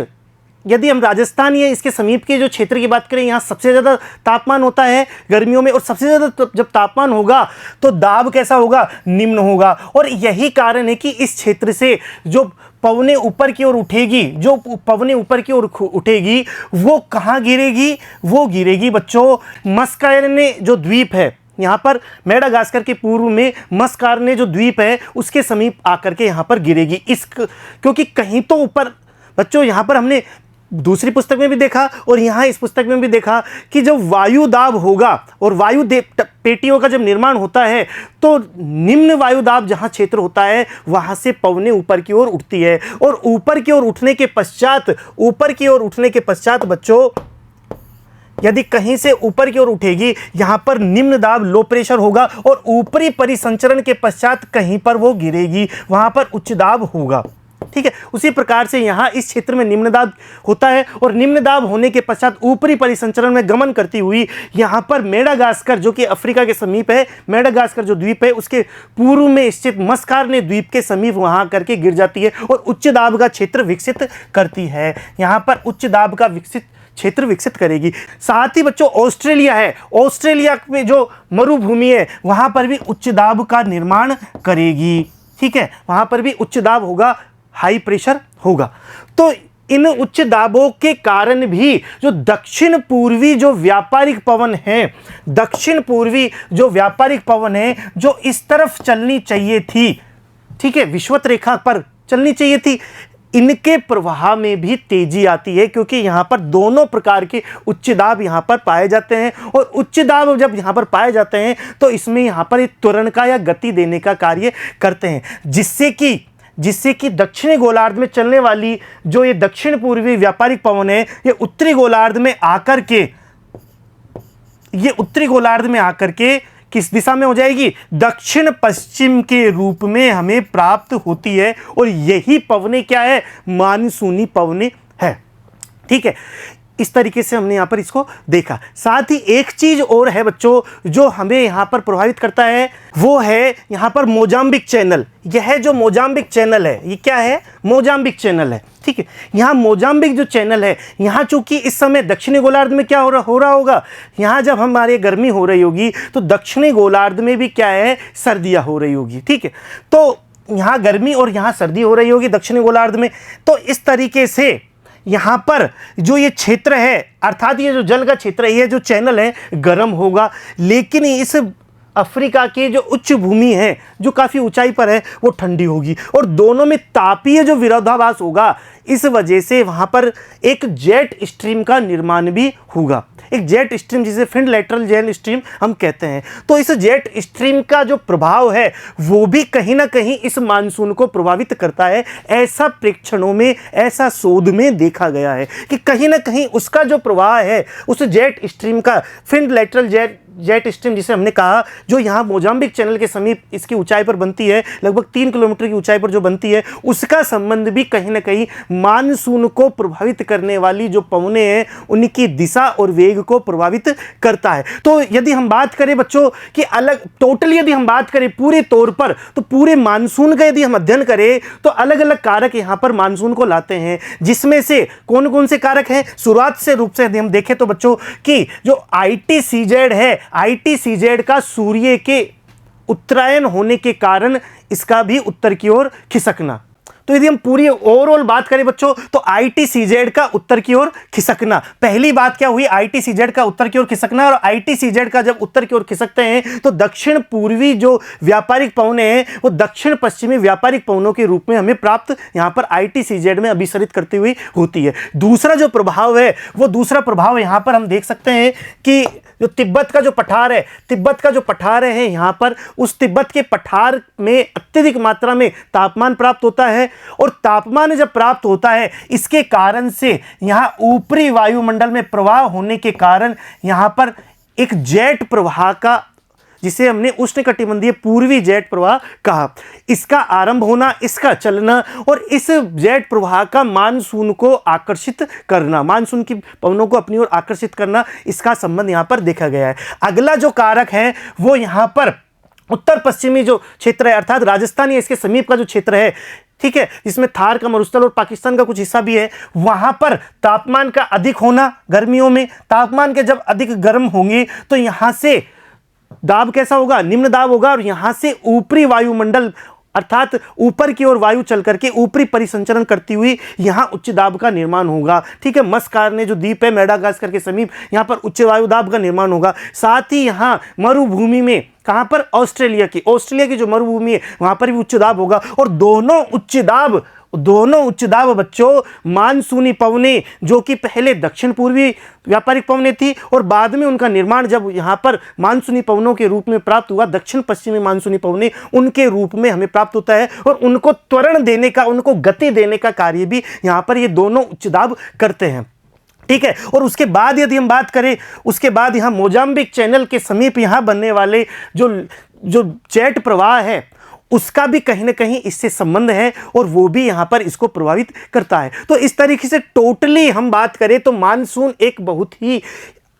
[SPEAKER 1] यदि हम राजस्थान या इसके समीप के जो क्षेत्र की बात करें, यहाँ सबसे ज़्यादा तापमान होता है गर्मियों में, और सबसे ज़्यादा जब तापमान होगा तो दाब कैसा होगा, निम्न होगा। और यही कारण है कि इस क्षेत्र से जो पवने ऊपर की ओर उठेगी, जो पवने ऊपर की ओर उठेगी वो कहाँ गिरेगी, वो गिरेगी बच्चों मस्कायरने जो द्वीप है, यहाँ पर मेडागास्कर के पूर्व में मस्कार्ने जो द्वीप है उसके समीप आकर के यहाँ पर गिरेगी। क्योंकि कहीं तो ऊपर बच्चों, यहाँ पर हमने दूसरी पुस्तक में भी देखा और यहाँ इस पुस्तक में भी देखा कि जब वायु दाब होगा और वायु पेटियों का जब निर्माण होता है तो निम्न वायु दाब जहाँ क्षेत्र होता है वहाँ से पवने ऊपर की ओर उठती है, और ऊपर की ओर उठने के पश्चात, ऊपर की ओर उठने के पश्चात बच्चों, यदि कहीं से ऊपर की ओर उठेगी, यहाँ पर निम्न दाब लो प्रेशर होगा और ऊपरी परिसंचरण के पश्चात कहीं पर वो गिरेगी, वहाँ पर उच्च दाब होगा, ठीक है। उसी प्रकार से यहाँ इस क्षेत्र में निम्न दाब होता है और निम्न दाब होने के पश्चात ऊपरी परिसंचरण में गमन करती हुई यहाँ पर मेडागास्कर जो कि अफ्रीका के समीप है, मेडागास्कर जो द्वीप है उसके पूर्व में स्थित मस्कार्ने द्वीप के समीप वहाँ करके गिर जाती है और उच्च दाब का क्षेत्र विकसित करती है। यहाँ पर उच्च दाब का क्षेत्र विकसित करेगी। साथ ही बच्चों ऑस्ट्रेलिया है, ऑस्ट्रेलिया में जो मरुभूमि है वहाँ पर भी उच्च दाब का निर्माण करेगी, ठीक है, वहाँ पर भी उच्च दाब होगा, हाई प्रेशर होगा। तो इन उच्च दाबों के कारण भी जो दक्षिण पूर्वी जो व्यापारिक पवन है, दक्षिण पूर्वी जो व्यापारिक पवन है जो इस तरफ चलनी चाहिए थी, ठीक है, विषुवत रेखा पर चलनी चाहिए थी, इनके प्रवाह में भी तेजी आती है क्योंकि यहाँ पर दोनों प्रकार के उच्च दाब यहाँ पर पाए जाते हैं। और उच्च दाब जब यहाँ पर पाए जाते हैं तो इसमें यहाँ पर एक त्वरण का या गति देने का कार्य करते हैं, जिससे कि दक्षिणी गोलार्ध में चलने वाली जो ये दक्षिण पूर्वी व्यापारिक पवन है ये उत्तरी गोलार्ध में आकर के किस दिशा में हो जाएगी, दक्षिण पश्चिम के रूप में हमें प्राप्त होती है। और यही पवने क्या है, मानसूनी पवने है, ठीक है। इस तरीके से हमने यहाँ पर इसको देखा। साथ ही एक चीज और है बच्चों जो हमें यहाँ पर प्रभावित करता है, वो है यहाँ पर मोजाम्बिक चैनल। यह जो मोजाम्बिक चैनल है ये क्या है, मोजाम्बिक चैनल है, ठीक है। यहाँ मोजाम्बिक जो चैनल है, यहाँ चूंकि इस समय दक्षिणी गोलार्ध में क्या हो रहा होगा, यहाँ जब हमारे गर्मी हो रही होगी तो दक्षिणी गोलार्ध में भी क्या है, सर्दियाँ हो रही होगी, ठीक है। तो यहाँ गर्मी और यहाँ सर्दी हो रही होगी दक्षिणी गोलार्ध में। तो इस तरीके से यहाँ पर जो ये क्षेत्र है, अर्थात ये जो जल का क्षेत्र है, ये जो चैनल है गर्म होगा, लेकिन इस अफ्रीका के जो उच्च भूमि है जो काफ़ी ऊंचाई पर है वो ठंडी होगी और दोनों में तापीय जो विरोधाभास होगा, इस वजह से वहाँ पर एक जेट स्ट्रीम का निर्माण भी होगा। एक जेट स्ट्रीम जिसे फिन लेटरल जेट स्ट्रीम हम कहते हैं। तो इस जेट स्ट्रीम का जो प्रभाव है वो भी कहीं ना कहीं इस मानसून को प्रभावित करता है। ऐसा प्रेक्षणों में, ऐसा शोध में देखा गया है कि कहीं ना कहीं उसका जो प्रवाह है उस जेट स्ट्रीम का, फिन लेटरल जेट स्ट्रीम जिसे हमने कहा, जो यहाँ मोजाम्बिक चैनल के समीप इसकी ऊंचाई पर बनती है, लगभग 3 किलोमीटर की ऊंचाई पर जो बनती है, उसका संबंध भी कहीं ना कहीं मानसून को प्रभावित करने वाली जो पवने हैं उनकी दिशा और वेग को प्रभावित करता है। तो यदि हम बात करें बच्चों कि टोटली यदि हम बात करें पूरे तौर पर, तो पूरे मानसून का यदि हम अध्ययन करें तो अलग अलग कारक यहाँ पर मानसून को लाते हैं, जिसमें से कौन कौन से कारक हैं। शुरुआत से रूप से यदि हम देखें तो बच्चों कि जो ITCZ है, ITCZ का सूर्य के उत्तरायण होने के कारण इसका भी उत्तर की ओर खिसकना। तो यदि हम पूरी ओवरऑल बात करें बच्चों तो ITCZ का उत्तर की ओर खिसकना, पहली बात क्या हुई, ITCZ का उत्तर की ओर खिसकना। और ITCZ का जब उत्तर की ओर खिसकते हैं तो दक्षिण पूर्वी जो व्यापारिक पवने हैं वो दक्षिण पश्चिमी व्यापारिक पवनों के रूप में हमें प्राप्त यहाँ पर ITCZ में अभिसरित करती हुई होती है। दूसरा जो प्रभाव है, वो दूसरा प्रभाव यहाँ पर हम देख सकते हैं कि जो तिब्बत का जो पठार है यहाँ पर, उस तिब्बत के पठार में अत्यधिक मात्रा में तापमान प्राप्त होता है और तापमान जब प्राप्त होता है इसके कारण से यहाँ ऊपरी वायुमंडल में प्रवाह होने के कारण यहाँ पर एक जेट प्रवाह का, जिसे हमने उष्णकटिबंधीय पूर्वी जेट प्रवाह कहा, इसका आरंभ होना, इसका चलना और इस जेट प्रवाह का मानसून को आकर्षित करना, मानसून की पवनों को अपनी ओर आकर्षित करना, इसका संबंध यहां पर देखा गया है। अगला जो कारक है वो यहां पर उत्तर पश्चिमी जो क्षेत्र है अर्थात राजस्थान या इसके समीप का जो क्षेत्र है, ठीक है, जिसमें थार का मरुस्थल और पाकिस्तान का कुछ हिस्सा भी है, वहां पर तापमान का अधिक होना, गर्मियों में तापमान के जब अधिक गर्म होंगे तो यहां से दाब कैसा होगा, निम्न दाब होगा और यहां से ऊपरी वायुमंडल अर्थात ऊपर की ओर वायु चल करके ऊपरी परिसंचरण करती हुई यहां उच्च दाब का निर्माण होगा। ठीक है, मस्कारने जो द्वीप है मेडागास्कर के समीप, यहां पर उच्च वायु दाब का निर्माण होगा। साथ ही यहां मरुभूमि में, कहां पर, ऑस्ट्रेलिया की जो मरुभूमि है वहां पर भी उच्च दाब होगा और दोनों उच्च दाब बच्चों मानसूनी पवने, जो कि पहले दक्षिण पूर्वी व्यापारिक पवने थी और बाद में उनका निर्माण जब यहां पर मानसूनी पवनों के रूप में प्राप्त हुआ, दक्षिण पश्चिमी मानसूनी पवने उनके रूप में हमें प्राप्त होता है और उनको त्वरण देने का, उनको गति देने का कार्य भी यहां पर ये दोनों उच्च दाब करते हैं। ठीक है, और उसके बाद यदि हम बात करें, उसके बाद यहां मोजाम्बिक चैनल के समीप यहां बनने वाले जो जेट प्रवाह है उसका भी कहीं ना कहीं इससे संबंध है और वो भी यहां पर इसको प्रभावित करता है। तो इस तरीके से टोटली हम बात करें तो मानसून एक बहुत ही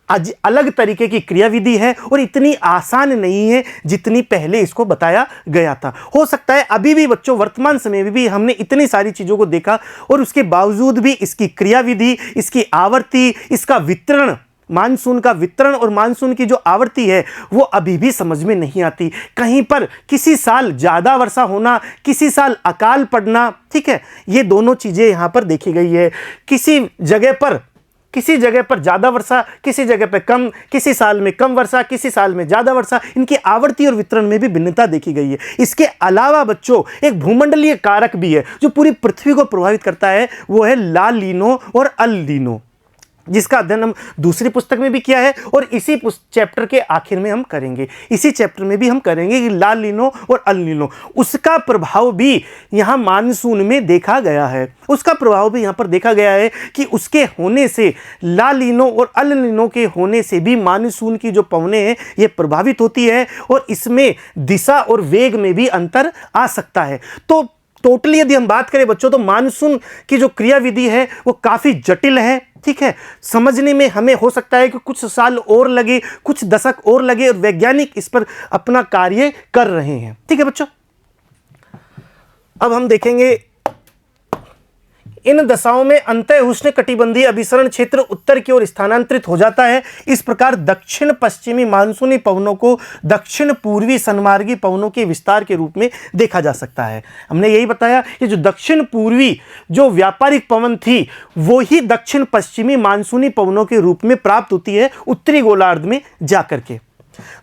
[SPEAKER 1] अलग तरीके की क्रियाविधि है और इतनी आसान नहीं है जितनी पहले इसको बताया गया था। हो सकता है अभी भी बच्चों वर्तमान समय में भी हमने इतनी सारी चीज़ों को देखा और उसके बावजूद भी इसकी क्रियाविधि, इसकी आवर्ती, इसका वितरण, मानसून का वितरण और मानसून की जो आवर्ती है वो अभी भी समझ में नहीं आती। कहीं पर किसी साल ज़्यादा वर्षा होना, किसी साल अकाल पड़ना, ठीक है, ये दोनों चीज़ें यहाँ पर देखी गई है। किसी जगह पर ज़्यादा वर्षा, किसी जगह पर कम, किसी साल में कम वर्षा, किसी साल में ज़्यादा वर्षा, इनकी आवर्ती और वितरण में भी भिन्नता देखी गई है। इसके अलावा बच्चों एक भूमंडलीय कारक भी है जो पूरी पृथ्वी को प्रभावित करता है, वो है ला लीनो और अल लीनो, जिसका अध्ययन हम दूसरी पुस्तक में भी किया है और इसी चैप्टर के आखिर में हम करेंगे। इसी चैप्टर में भी हम करेंगे कि ला लीनो और अल लीनो, उसका प्रभाव भी यहाँ मानसून में देखा गया है। उसका प्रभाव भी यहाँ पर देखा गया है कि उसके होने से, ला लीनो और अल लीनो के होने से भी मानसून की जो पवनें हैं ये प्रभावित होती है और इसमें दिशा और वेग में भी अंतर आ सकता है। तो टोटली यदि हम बात करें बच्चों तो मानसून की जो क्रियाविधि है वो काफ़ी जटिल है। ठीक है, समझने में हमें हो सकता है कि कुछ साल और लगे, कुछ दशक और लगे और वैज्ञानिक इस पर अपना कार्य कर रहे हैं। ठीक है बच्चों, अब हम देखेंगे इन दशाओं में अंतः उष्णकटिबंधीय अभिसरण क्षेत्र उत्तर की ओर स्थानांतरित हो जाता है। इस प्रकार दक्षिण पश्चिमी मानसूनी पवनों को दक्षिण पूर्वी सन्मार्गी पवनों के विस्तार के रूप में देखा जा सकता है। हमने यही बताया कि जो दक्षिण पूर्वी जो व्यापारिक पवन थी वो ही दक्षिण पश्चिमी मानसूनी पवनों के रूप में प्राप्त होती है उत्तरी गोलार्ध में जाकर के,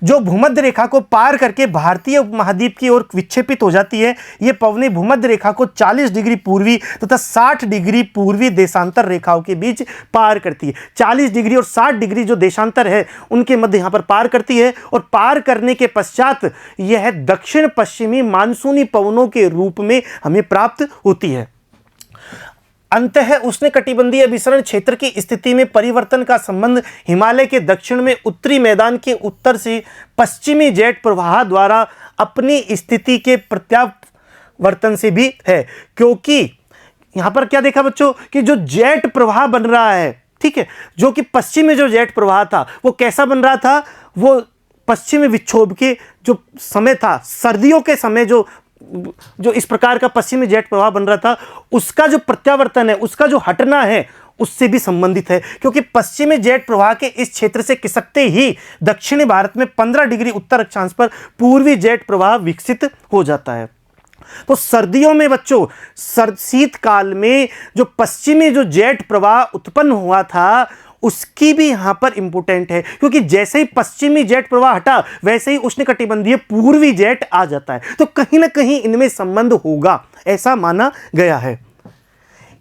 [SPEAKER 1] जो भूमध्य रेखा को पार करके भारतीय उपमहाद्वीप की ओर विक्षेपित हो जाती है। ये पवनें भूमध्य रेखा को 40 डिग्री पूर्वी तथा 60 डिग्री पूर्वी देशांतर रेखाओं के बीच पार करती है। 40 डिग्री और 60 डिग्री जो देशांतर है उनके मध्य यहाँ पर पार करती है और पार करने के पश्चात यह दक्षिण पश्चिमी मानसूनी पवनों के रूप में हमें प्राप्त होती है। अंतः उष्णकटिबंधीय अभिसरण क्षेत्र की स्थिति में परिवर्तन का संबंध हिमालय के दक्षिण में उत्तरी मैदान के उत्तर से पश्चिमी जेट प्रवाह द्वारा अपनी स्थिति के प्रत्यावर्तन से भी है। क्योंकि यहां पर क्या देखा बच्चों कि जो जेट प्रवाह बन रहा है, ठीक है, जो कि पश्चिम में जो जेट प्रवाह था वो कैसा बन रहा था, वो पश्चिमी विक्षोभ के जो समय था, सर्दियों के समय जो इस प्रकार का पश्चिमी जेट प्रवाह बन रहा था, उसका जो प्रत्यावर्तन है, उसका जो हटना है उससे भी संबंधित है। क्योंकि पश्चिमी जेट प्रवाह के इस क्षेत्र से खिसकते ही दक्षिणी भारत में 15 डिग्री उत्तर अक्षांश पर पूर्वी जेट प्रवाह विकसित हो जाता है। तो सर्दियों में बच्चों, शीतकाल में जो पश्चिमी जो जेट प्रवाह उत्पन्न हुआ था उसकी भी यहां पर इंपोर्टेंट है, क्योंकि जैसे ही पश्चिमी जेट प्रवाह हटा वैसे ही उष्णकटिबंधीय पूर्वी जेट आ जाता है। तो कहीं ना कहीं इनमें संबंध होगा, ऐसा माना गया है।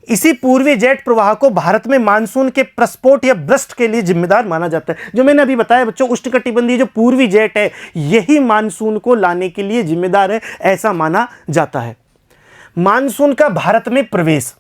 [SPEAKER 1] इसी पूर्वी जेट प्रवाह को भारत में मानसून के प्रस्फोट या ब्रस्ट के लिए जिम्मेदार माना जाता है। जो मैंने अभी बताया बच्चों, उष्णकटिबंधीय जो पूर्वी जेट है यही मानसून को लाने के लिए जिम्मेदार है, ऐसा माना जाता है। मानसून का भारत में प्रवेश।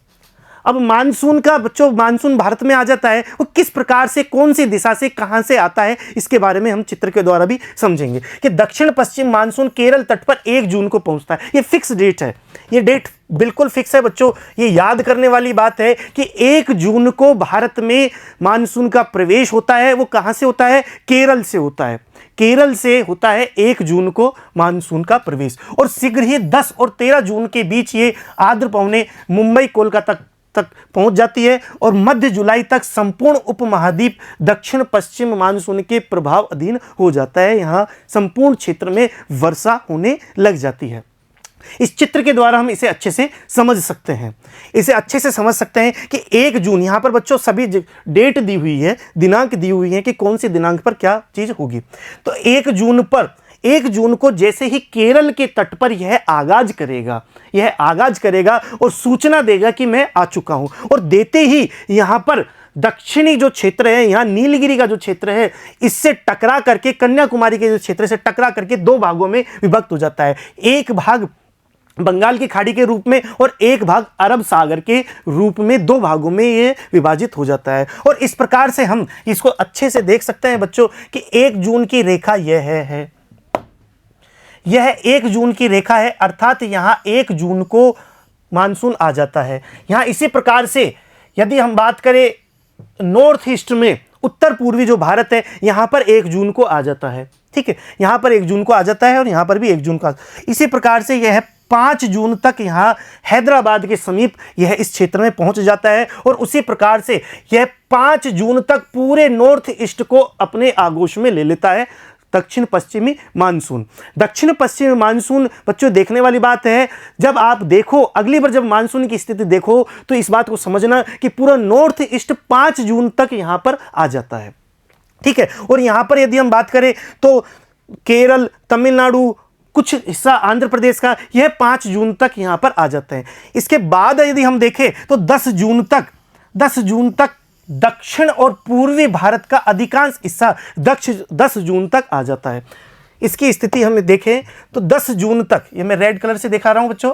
[SPEAKER 1] अब मानसून का बच्चों, मानसून भारत में आ जाता है, वो किस प्रकार से, कौन सी दिशा से, कहां से आता है, इसके बारे में हम चित्र के द्वारा भी समझेंगे कि दक्षिण पश्चिम मानसून केरल तट पर 1 जून को पहुंचता है। ये फिक्स डेट है, ये डेट बिल्कुल फिक्स है बच्चों। ये याद करने वाली बात है कि 1 जून को भारत में मानसून का प्रवेश होता है। वो कहां से होता है? केरल से होता है। केरल से होता है 1 जून को मानसून का प्रवेश, और शीघ्र ही 10 और 13 जून के बीच ये आर्द्र पवनें मुंबई कोलकाता तक पहुंच जाती है, और मध्य जुलाई तक संपूर्ण उपमहाद्वीप दक्षिण पश्चिम मानसून के प्रभाव अधीन हो जाता है। यहां संपूर्ण क्षेत्र में वर्षा होने लग जाती है। इस चित्र के द्वारा हम इसे अच्छे से समझ सकते हैं, इसे अच्छे से समझ सकते हैं कि 1 जून, यहां पर बच्चों सभी डेट दी हुई है, दिनांक दी हुई है कि कौन सी दिनांक पर क्या चीज होगी। तो 1 जून को जैसे ही केरल के तट पर यह आगाज करेगा और सूचना देगा कि मैं आ चुका हूं, और देते ही यहां पर दक्षिणी जो क्षेत्र है, यहां नीलगिरी का जो क्षेत्र है, इससे टकरा करके कन्याकुमारी के जो क्षेत्र से टकरा करके 2 भागों में विभक्त हो जाता है। एक भाग बंगाल की खाड़ी के रूप में और एक भाग अरब सागर के रूप में, 2 भागों में ये विभाजित हो जाता है। और इस प्रकार से हम इसको अच्छे से देख सकते हैं बच्चों कि 1 जून की रेखा यह है, यह 1 जून की रेखा है, अर्थात यहां 1 जून को मानसून आ जाता है। यहां इसी प्रकार से यदि हम बात करें नॉर्थ ईस्ट में, उत्तर पूर्वी जो भारत है, यहां पर 1 जून को आ जाता है। ठीक है, यहां पर 1 जून को आ जाता है और यहां पर भी 1 जून का। इसी प्रकार से यह 5 जून तक यहां हैदराबाद के समीप यह इस क्षेत्र में पहुंच जाता है, और उसी प्रकार से यह 5 जून तक पूरे नॉर्थ ईस्ट को अपने आगोश में ले लेता है दक्षिण पश्चिमी मानसून। दक्षिण पश्चिमी मानसून बच्चों देखने वाली बात है, जब आप देखो अगली बार जब मानसून की स्थिति देखो तो इस बात को समझना कि पूरा नॉर्थ ईस्ट 5 जून तक यहां पर आ जाता है। ठीक है, और यहां पर यदि हम बात करें तो केरल, तमिलनाडु, कुछ हिस्सा आंध्र प्रदेश का, यह 5 जून तक यहां पर आ जाते हैं। इसके बाद यदि हम देखें तो 10 जून तक दक्षिण और पूर्वी भारत का अधिकांश हिस्सा 10 जून तक आ जाता है। इसकी स्थिति हम देखें तो 10 जून तक, ये मैं रेड कलर से दिखा रहा हूं बच्चों,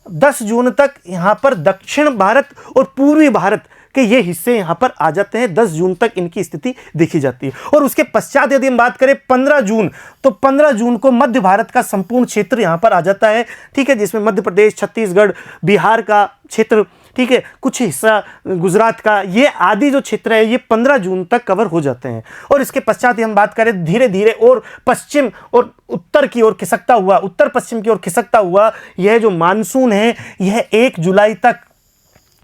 [SPEAKER 1] 10 जून तक यहां पर दक्षिण भारत और पूर्वी भारत के ये हिस्से यहां पर आ जाते हैं। 10 जून तक इनकी स्थिति देखी जाती है। और उसके पश्चात यदि हम बात करें 15 जून, तो 15 जून को मध्य भारत का संपूर्ण क्षेत्र यहां पर आ जाता है। ठीक है, जिसमें मध्य प्रदेश, छत्तीसगढ़, बिहार का क्षेत्र, ठीक है, कुछ हिस्सा गुजरात का, ये आदि जो क्षेत्र है ये 15 जून तक कवर हो जाते हैं। और इसके पश्चात हम बात करें धीरे धीरे और पश्चिम और उत्तर की ओर खिसकता हुआ, उत्तर पश्चिम की ओर खिसकता हुआ यह जो मानसून है यह 1 जुलाई तक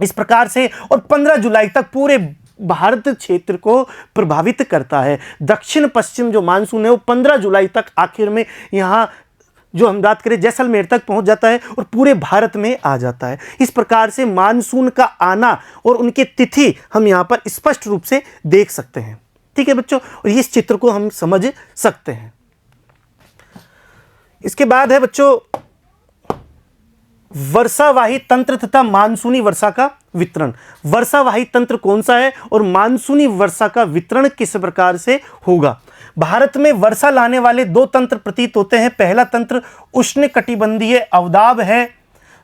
[SPEAKER 1] इस प्रकार से और 15 जुलाई तक पूरे भारत क्षेत्र को प्रभावित करता है। दक्षिण पश्चिम जो मानसून है वो 15 जुलाई तक आखिर में यहाँ जो हम बात करें जैसलमेर तक पहुंच जाता है और पूरे भारत में आ जाता है। इस प्रकार से मानसून का आना और उनकी तिथि हम यहाँ पर स्पष्ट रूप से देख सकते हैं। ठीक है बच्चों, और इस चित्र को हम समझ सकते हैं। इसके बाद है बच्चों वर्षावाही तंत्र तथा मानसूनी वर्षा का वितरण। वर्षावाही तंत्र कौन सा है और मानसूनी वर्षा का वितरण किस प्रकार से होगा। भारत में वर्षा लाने वाले 2 तंत्र प्रतीत होते हैं। पहला तंत्र उष्णकटिबंधीय अवदाब है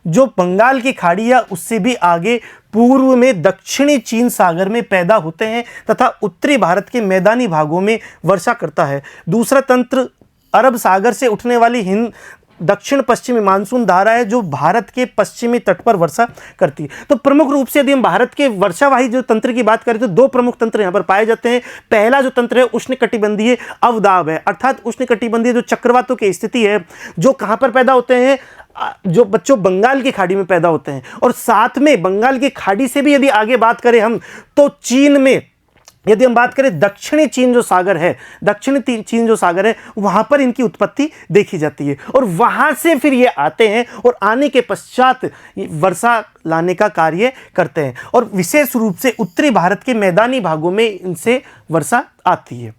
[SPEAKER 1] जो बंगाल की खाड़ी या उससे भी आगे पूर्व में दक्षिणी चीन सागर में पैदा होते हैं तथा उत्तरी भारत के मैदानी भागों में वर्षा करता है। दूसरा तंत्र अरब सागर से उठने वाली हिंद दक्षिण पश्चिमी मानसून धारा है जो भारत के पश्चिमी तट पर वर्षा करती है। तो प्रमुख रूप से यदि हम भारत के वर्षावाही जो तंत्र की बात करें तो 2 प्रमुख तंत्र यहां पर पाए जाते हैं। पहला जो तंत्र है उष्णकटिबंधीय अवदाब है, अर्थात उष्णकटिबंधीय जो चक्रवातों की स्थिति है जो कहां पर पैदा होते हैं, जो बच्चों बंगाल की खाड़ी में पैदा होते हैं। और साथ में बंगाल की खाड़ी से भी यदि आगे बात करें हम तो चीन में यदि हम बात करें दक्षिणी चीन जो सागर है, दक्षिणी चीन जो सागर है वहां पर इनकी उत्पत्ति देखी जाती है और वहां से फिर ये आते हैं और आने के पश्चात वर्षा लाने का कार्य करते हैं और विशेष रूप से उत्तरी भारत के मैदानी भागों में इनसे वर्षा आती है।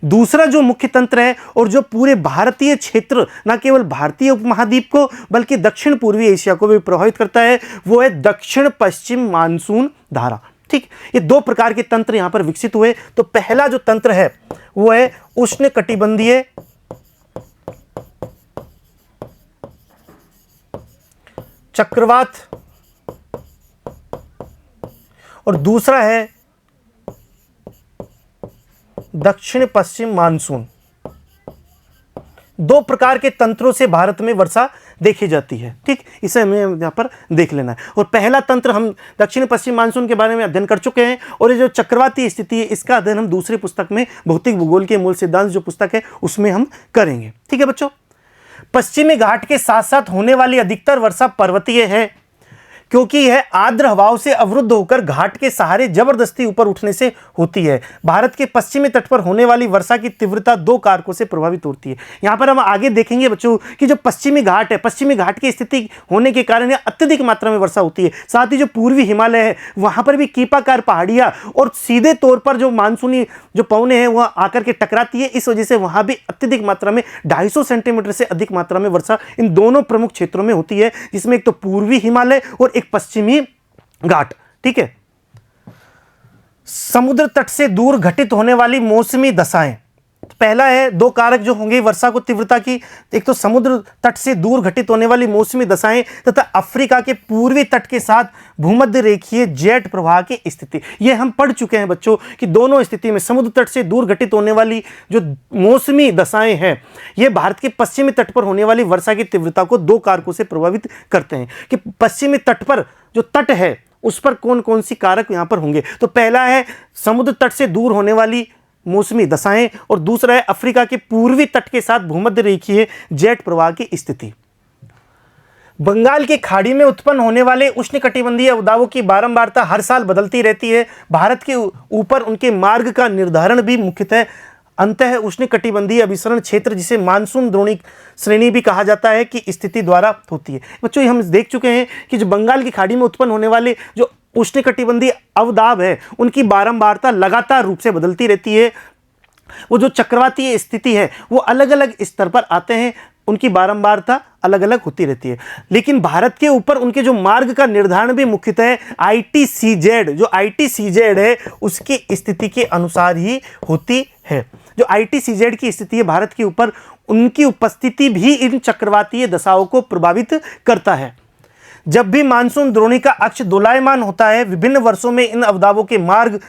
[SPEAKER 1] दूसरा जो मुख्य तंत्र है और जो पूरे भारतीय क्षेत्र न केवल भारतीय उपमहाद्वीप को बल्कि दक्षिण पूर्वी एशिया को भी प्रभावित करता है वो है दक्षिण पश्चिम मानसून धारा। ठीक, ये 2 प्रकार के तंत्र यहां पर विकसित हुए। तो पहला जो तंत्र है वो है चक्रवात और दूसरा है दक्षिण पश्चिम मानसून। दो प्रकार के तंत्रों से भारत में वर्षा देखी जाती है। ठीक, इसे हमें यहां पर देख लेना है। और पहला तंत्र हम दक्षिण पश्चिम मानसून के बारे में अध्ययन कर चुके हैं, और ये जो चक्रवाती स्थिति है इसका अध्ययन हम दूसरी पुस्तक में भौतिक भूगोल के मूल सिद्धांत जो पुस्तक है उसमें हम करेंगे। ठीक है बच्चों, पश्चिमी घाट के साथ साथ होने वाली अधिकतर वर्षा पर्वतीय है, क्योंकि यह आर्द्र हवाओं से अवरुद्ध होकर घाट के सहारे जबरदस्ती ऊपर उठने से होती है। भारत के पश्चिमी तट पर होने वाली वर्षा की तीव्रता दो कारकों से प्रभावित होती है। यहां पर हम आगे देखेंगे बच्चों कि जो पश्चिमी घाट है, पश्चिमी घाट की स्थिति होने के कारण यह अत्यधिक मात्रा में वर्षा होती है। साथ ही जो पूर्वी हिमालय है वहां पर भी कीपाकार पहाड़ियां और सीधे तौर पर जो मानसूनी जो पवनें हैं वह आकर के टकराती है। इस वजह से वहां भी अत्यधिक मात्रा में 250 सेंटीमीटर से अधिक मात्रा में वर्षा इन दोनों प्रमुख क्षेत्रों में होती है, जिसमें एक तो पूर्वी हिमालय और एक पश्चिमी घाट। ठीक है, समुद्र तट से दूर घटित होने वाली मौसमी दशाएं। पहला है दो कारक जो होंगे वर्षा को तीव्रता की, एक तो समुद्र तट से दूर घटित होने वाली मौसमी दशाएं तथा अफ्रीका के पूर्वी तट के साथ भूमध्य रेखीय जेट प्रवाह की स्थिति। ये हम पढ़ चुके हैं बच्चों कि दोनों स्थिति में समुद्र तट से दूर घटित होने वाली जो मौसमी दशाएं हैं ये भारत के पश्चिमी तट पर होने वाली वर्षा की तीव्रता को दो कारकों से प्रभावित करते हैं। कि पश्चिमी तट पर जो तट है उस पर कौन कौन सी कारक यहां पर होंगे, तो पहला है समुद्र तट से दूर होने वाली मौसमी दशाएं और दूसरा है अफ्रीका के पूर्वी तट के साथ भूमध्य रेखीय जेट प्रवाह की स्थिति। बंगाल की खाड़ी में उत्पन्न होने वाले उष्णकटिबंधीय अवदाबों की बारंबारता हर साल बदलती रहती है। भारत के ऊपर उनके मार्ग का निर्धारण भी मुख्यतः अंतः उष्णकटिबंधीय अभिसरण क्षेत्र जिसे मानसून द्रोणिक श्रेणी भी कहा जाता है की स्थिति द्वारा होती है। बच्चों हम देख चुके हैं कि जो बंगाल की खाड़ी में उत्पन्न होने वाले जो उष्णकटिबंधीय अवदाब है उनकी बारंबारता लगातार रूप से बदलती रहती है। वो जो चक्रवातीय स्थिति है वो अलग अलग स्तर पर आते हैं, उनकी बारंबारता अलग अलग होती रहती है। लेकिन भारत के ऊपर उनके जो मार्ग का निर्धारण भी मुख्यतः ITCZ जो ITCZ है उसकी स्थिति के अनुसार ही होती है। जो ITCZ की स्थिति है भारत के ऊपर उनकी उपस्थिति भी इन चक्रवातीय दशाओं को प्रभावित करता है। जब भी मानसून द्रोणी का अक्ष दोलायमान होता है विभिन्न वर्षों में इन अवदाबों के मार्ग,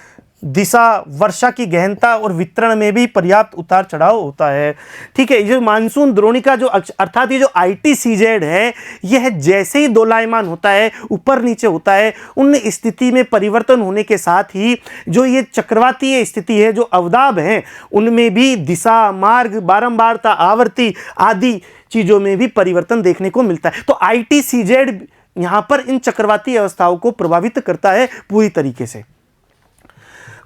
[SPEAKER 1] दिशा, वर्षा की गहनता और वितरण में भी पर्याप्त उतार चढ़ाव होता है। ठीक है, ये मानसून द्रोणी का जो अक्ष अर्थात ये जो ITCZ है यह जैसे ही दोलायमान होता है ऊपर नीचे होता है उन स्थिति में परिवर्तन होने के साथ ही जो ये चक्रवातीय स्थिति है जो अवदाब हैं उनमें भी दिशा, मार्ग, बारंबारता, आवर्ती आदि चीजों में भी परिवर्तन देखने को मिलता है। तो ITCZ यहां पर इन चक्रवाती अवस्थाओं को प्रभावित करता है पूरी तरीके से।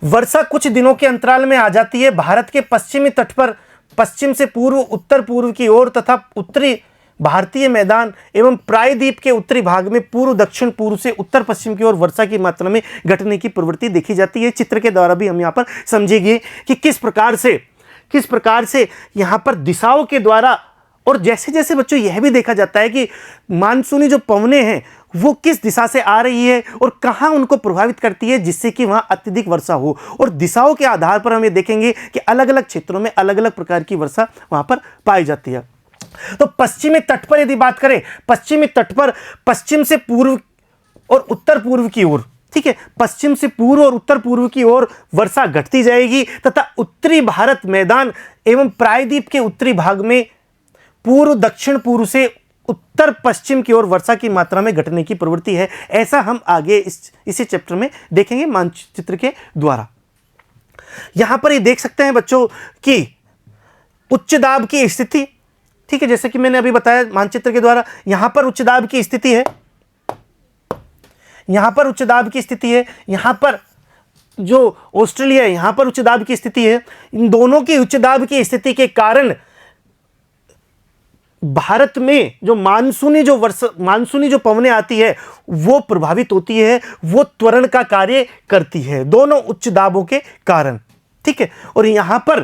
[SPEAKER 1] वर्षा कुछ दिनों के अंतराल में आ जाती है। भारत के पश्चिमी तट पर पश्चिम से पूर्व, उत्तर पूर्व की ओर तथा उत्तरी भारतीय मैदान एवं प्रायद्वीप के उत्तरी भाग में पूर्व, दक्षिण पूर्व से उत्तर पश्चिम की ओर वर्षा की मात्रा में घटने की प्रवृत्ति देखी जाती है। चित्र के द्वारा भी हम यहाँ पर समझेंगे कि किस प्रकार से यहाँ पर दिशाओं के द्वारा और जैसे जैसे बच्चों यह भी देखा जाता है कि मानसूनी जो पवनें हैं वो किस दिशा से आ रही है और कहां उनको प्रभावित करती है जिससे कि वहां अत्यधिक वर्षा हो, और दिशाओं के आधार पर हम ये देखेंगे कि अलग अलग क्षेत्रों में अलग अलग प्रकार की वर्षा वहां पर पाई जाती है। तो पश्चिमी तट पर यदि बात करें, पश्चिमी तट पर पश्चिम से पूर्व और उत्तर पूर्व की ओर, ठीक है, पश्चिम से पूर्व और उत्तर पूर्व की ओर वर्षा घटती जाएगी तथा उत्तरी भारत मैदान एवं प्रायद्वीप के उत्तरी भाग में पूर्व, दक्षिण पूर्व से उत्तर पश्चिम की ओर वर्षा की मात्रा में घटने की प्रवृत्ति है। ऐसा हम आगे इसी चैप्टर में देखेंगे मानचित्र के द्वारा। यहां पर ये देख सकते हैं बच्चों कि उच्च दाब की स्थिति, ठीक है, जैसे कि मैंने अभी बताया मानचित्र के द्वारा, यहां पर उच्च दाब की स्थिति है, यहां पर उच्च दाब की स्थिति है, यहां पर जो ऑस्ट्रेलिया है यहां पर उच्च दाब की स्थिति है। इन दोनों की उच्च दाब की स्थिति के कारण भारत में जो मानसूनी जो पवनें आती है वो प्रभावित होती है, वो त्वरण का कार्य करती है दोनों उच्च दाबों के कारण। ठीक है, और यहां पर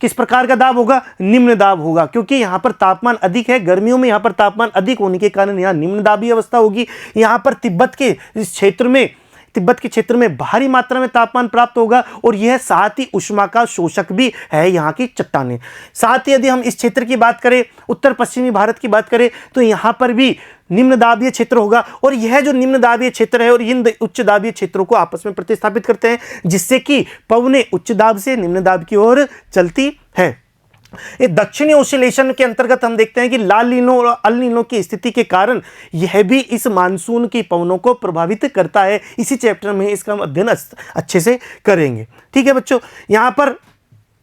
[SPEAKER 1] किस प्रकार का दाब होगा? निम्न दाब होगा, क्योंकि यहां पर तापमान अधिक है। गर्मियों में यहां पर तापमान अधिक होने के कारण यहां निम्न दाबी अवस्था होगी। यहां पर तिब्बत के इस क्षेत्र में तिब्बत के क्षेत्र में भारी मात्रा में तापमान प्राप्त होगा और यह साथ ही उष्मा का शोषक भी है यहाँ की चट्टानें। साथ ही यदि हम इस क्षेत्र की बात करें, उत्तर पश्चिमी भारत की बात करें, तो यहाँ पर भी निम्न दाबीय क्षेत्र होगा और यह जो निम्न दाबीय क्षेत्र है और इन उच्च दाबीय क्षेत्रों को आपस में प्रतिस्थापित करते हैं, जिससे कि पवनें उच्च दाब से निम्न दाब की ओर चलती है। ये दक्षिणी ओसिलेशन के अंतर्गत हम देखते हैं कि ला नीनो और अल नीनो की स्थिति के कारण यह भी इस मानसून की पवनों को प्रभावित करता है। इसी चैप्टर में इसका अध्ययन अच्छे से करेंगे। ठीक है बच्चों, यहाँ पर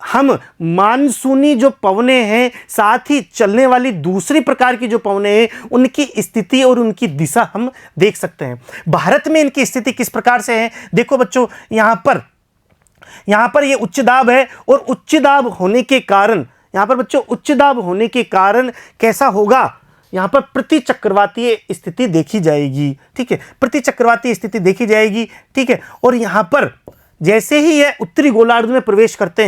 [SPEAKER 1] हम मानसूनी जो पवनें हैं, साथ ही चलने वाली दूसरी प्रकार की जो पवनें हैं, उनकी स्थिति और उनकी दिशा हम देख सकते हैं। भारत में इनकी स्थिति किस प्रकार से है, देखो बच्चों, यहाँ पर ये उच्च दाब है और उच्च दाब होने के कारण, यहाँ पर बच्चों उच्च दाब होने के कारण कैसा होगा, यहाँ पर प्रति चक्रवातीय स्थिति देखी जाएगी। ठीक है, प्रति चक्रवातीय स्थिति देखी जाएगी। ठीक है, और यहाँ पर जैसे ही ये उत्तरी गोलार्ध में प्रवेश करते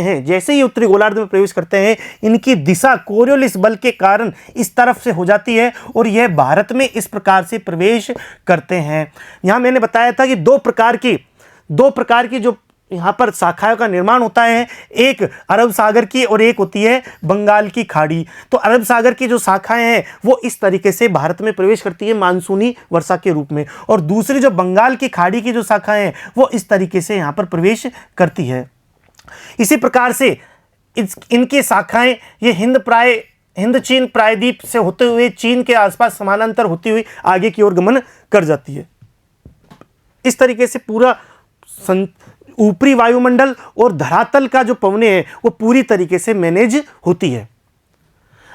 [SPEAKER 1] हैं, इनकी दिशा कोरियोलिस बल के कारण इस तरफ से हो जाती है और यह भारत में इस प्रकार से प्रवेश करते हैं। यहाँ मैंने बताया था कि दो प्रकार की जो यहाँ पर शाखाओं का निर्माण होता है, एक अरब सागर की और एक होती है बंगाल की खाड़ी। तो अरब सागर की जो शाखाएं हैं वो इस तरीके से भारत में प्रवेश करती है मानसूनी वर्षा के रूप में, और दूसरी जो बंगाल की खाड़ी की जो शाखाएं हैं वो इस तरीके से यहाँ पर प्रवेश करती है। इसी प्रकार से इनकी शाखाएं ये हिंद चीन प्रायद्वीप से होते हुए चीन के आसपास समानांतर होती हुई आगे की ओर गमन कर जाती है। इस तरीके से पूरा ऊपरी वायुमंडल और धरातल का जो पवनें हैं वो पूरी तरीके से मैनेज होती है।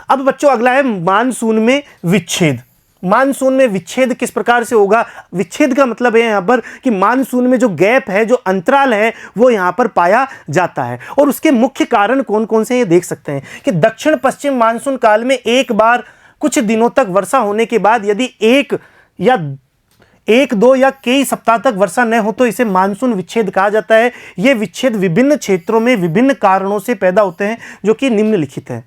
[SPEAKER 1] अब बच्चों अगला है मानसून में विच्छेद। मानसून में विच्छेद किस प्रकार से होगा? विच्छेद का मतलब है यहाँ पर कि मानसून में जो गैप है, जो अंतराल है, वो यहाँ पर पाया जाता है। और उसके मुख्य कारण कौन कौन से ये देख सकते हैं कि दक्षिण पश्चिम मानसून काल में एक बार कुछ दिनों तक वर्षा होने के बाद यदि एक दो या कई सप्ताह तक वर्षा न हो तो इसे मानसून विच्छेद कहा जाता है। यह विच्छेद विभिन्न क्षेत्रों में विभिन्न कारणों से पैदा होते हैं जो कि निम्नलिखित हैं।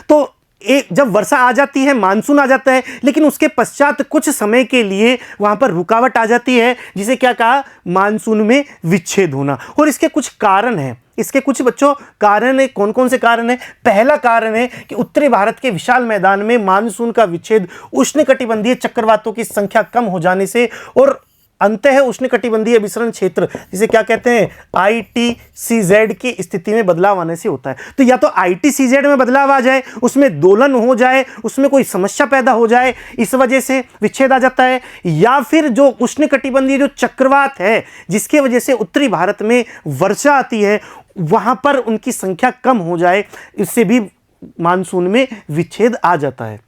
[SPEAKER 1] तो जब वर्षा आ जाती है, मानसून आ जाता है, लेकिन उसके पश्चात कुछ समय के लिए वहां पर रुकावट आ जाती है, जिसे क्या कहा? मानसून में विच्छेद होना। और इसके कुछ कारण हैं, इसके कुछ बच्चों कारण है। कौन कौन से कारण है? पहला कारण है कि उत्तरी भारत के विशाल मैदान में मानसून का विच्छेद उष्णकटिबंधीय चक्रवातों की संख्या कम हो जाने से और अंतः उष्णकटिबंधीय विसरण क्षेत्र, जिसे क्या कहते हैं? ITCZ की स्थिति में बदलाव आने से होता है। तो या तो ITCZ में बदलाव आ जाए, उसमें दोलन हो जाए, उसमें कोई समस्या पैदा हो जाए, इस वजह से विच्छेद आ जाता है, या फिर जो उष्णकटिबंधीय जो चक्रवात है जिसके वजह से उत्तरी भारत में वर्षा आती है वहां पर उनकी संख्या कम हो जाए, इससे भी मानसून में विच्छेद आ जाता है।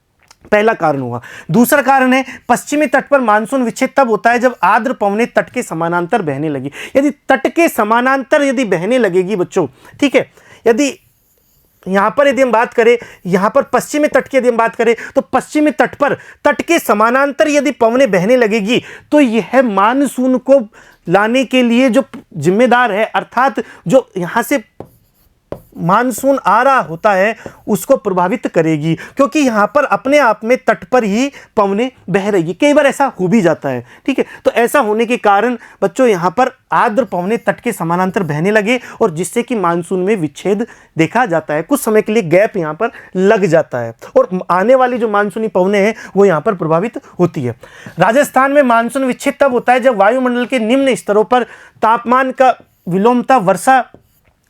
[SPEAKER 1] पहला कारण हुआ। दूसरा कारण है पश्चिमी तट पर मानसून विच्छेद तब होता है जब आर्द्र पवनें तट के समानांतर बहने लगी। यदि तट के समानांतर यदि बहने लगेगी बच्चों, ठीक है, यदि यहां पर यदि हम बात करें, यहां पर पश्चिमी तट की यदि हम बात करें तो पश्चिमी तट पर तट के समानांतर यदि पवनें बहने लगेगी तो यह मानसून को लाने के लिए जो जिम्मेदार है, अर्थात जो यहां से मानसून आ रहा होता है उसको प्रभावित करेगी, क्योंकि यहां पर अपने आप में तट पर ही पवनें बह रही। कई बार ऐसा हो भी जाता है, ठीक है। तो ऐसा होने के कारण बच्चों यहां पर आर्द्र पवनें तट के समानांतर बहने लगे और जिससे कि मानसून में विच्छेद देखा जाता है। कुछ समय के लिए गैप यहां पर लग जाता है और आने वाली जो मानसूनी पवनें हैं वो यहां पर प्रभावित होती है। राजस्थान में मानसून विच्छेद तब होता है जब वायुमंडल के निम्न स्तरों पर तापमान का विलोमता वर्षा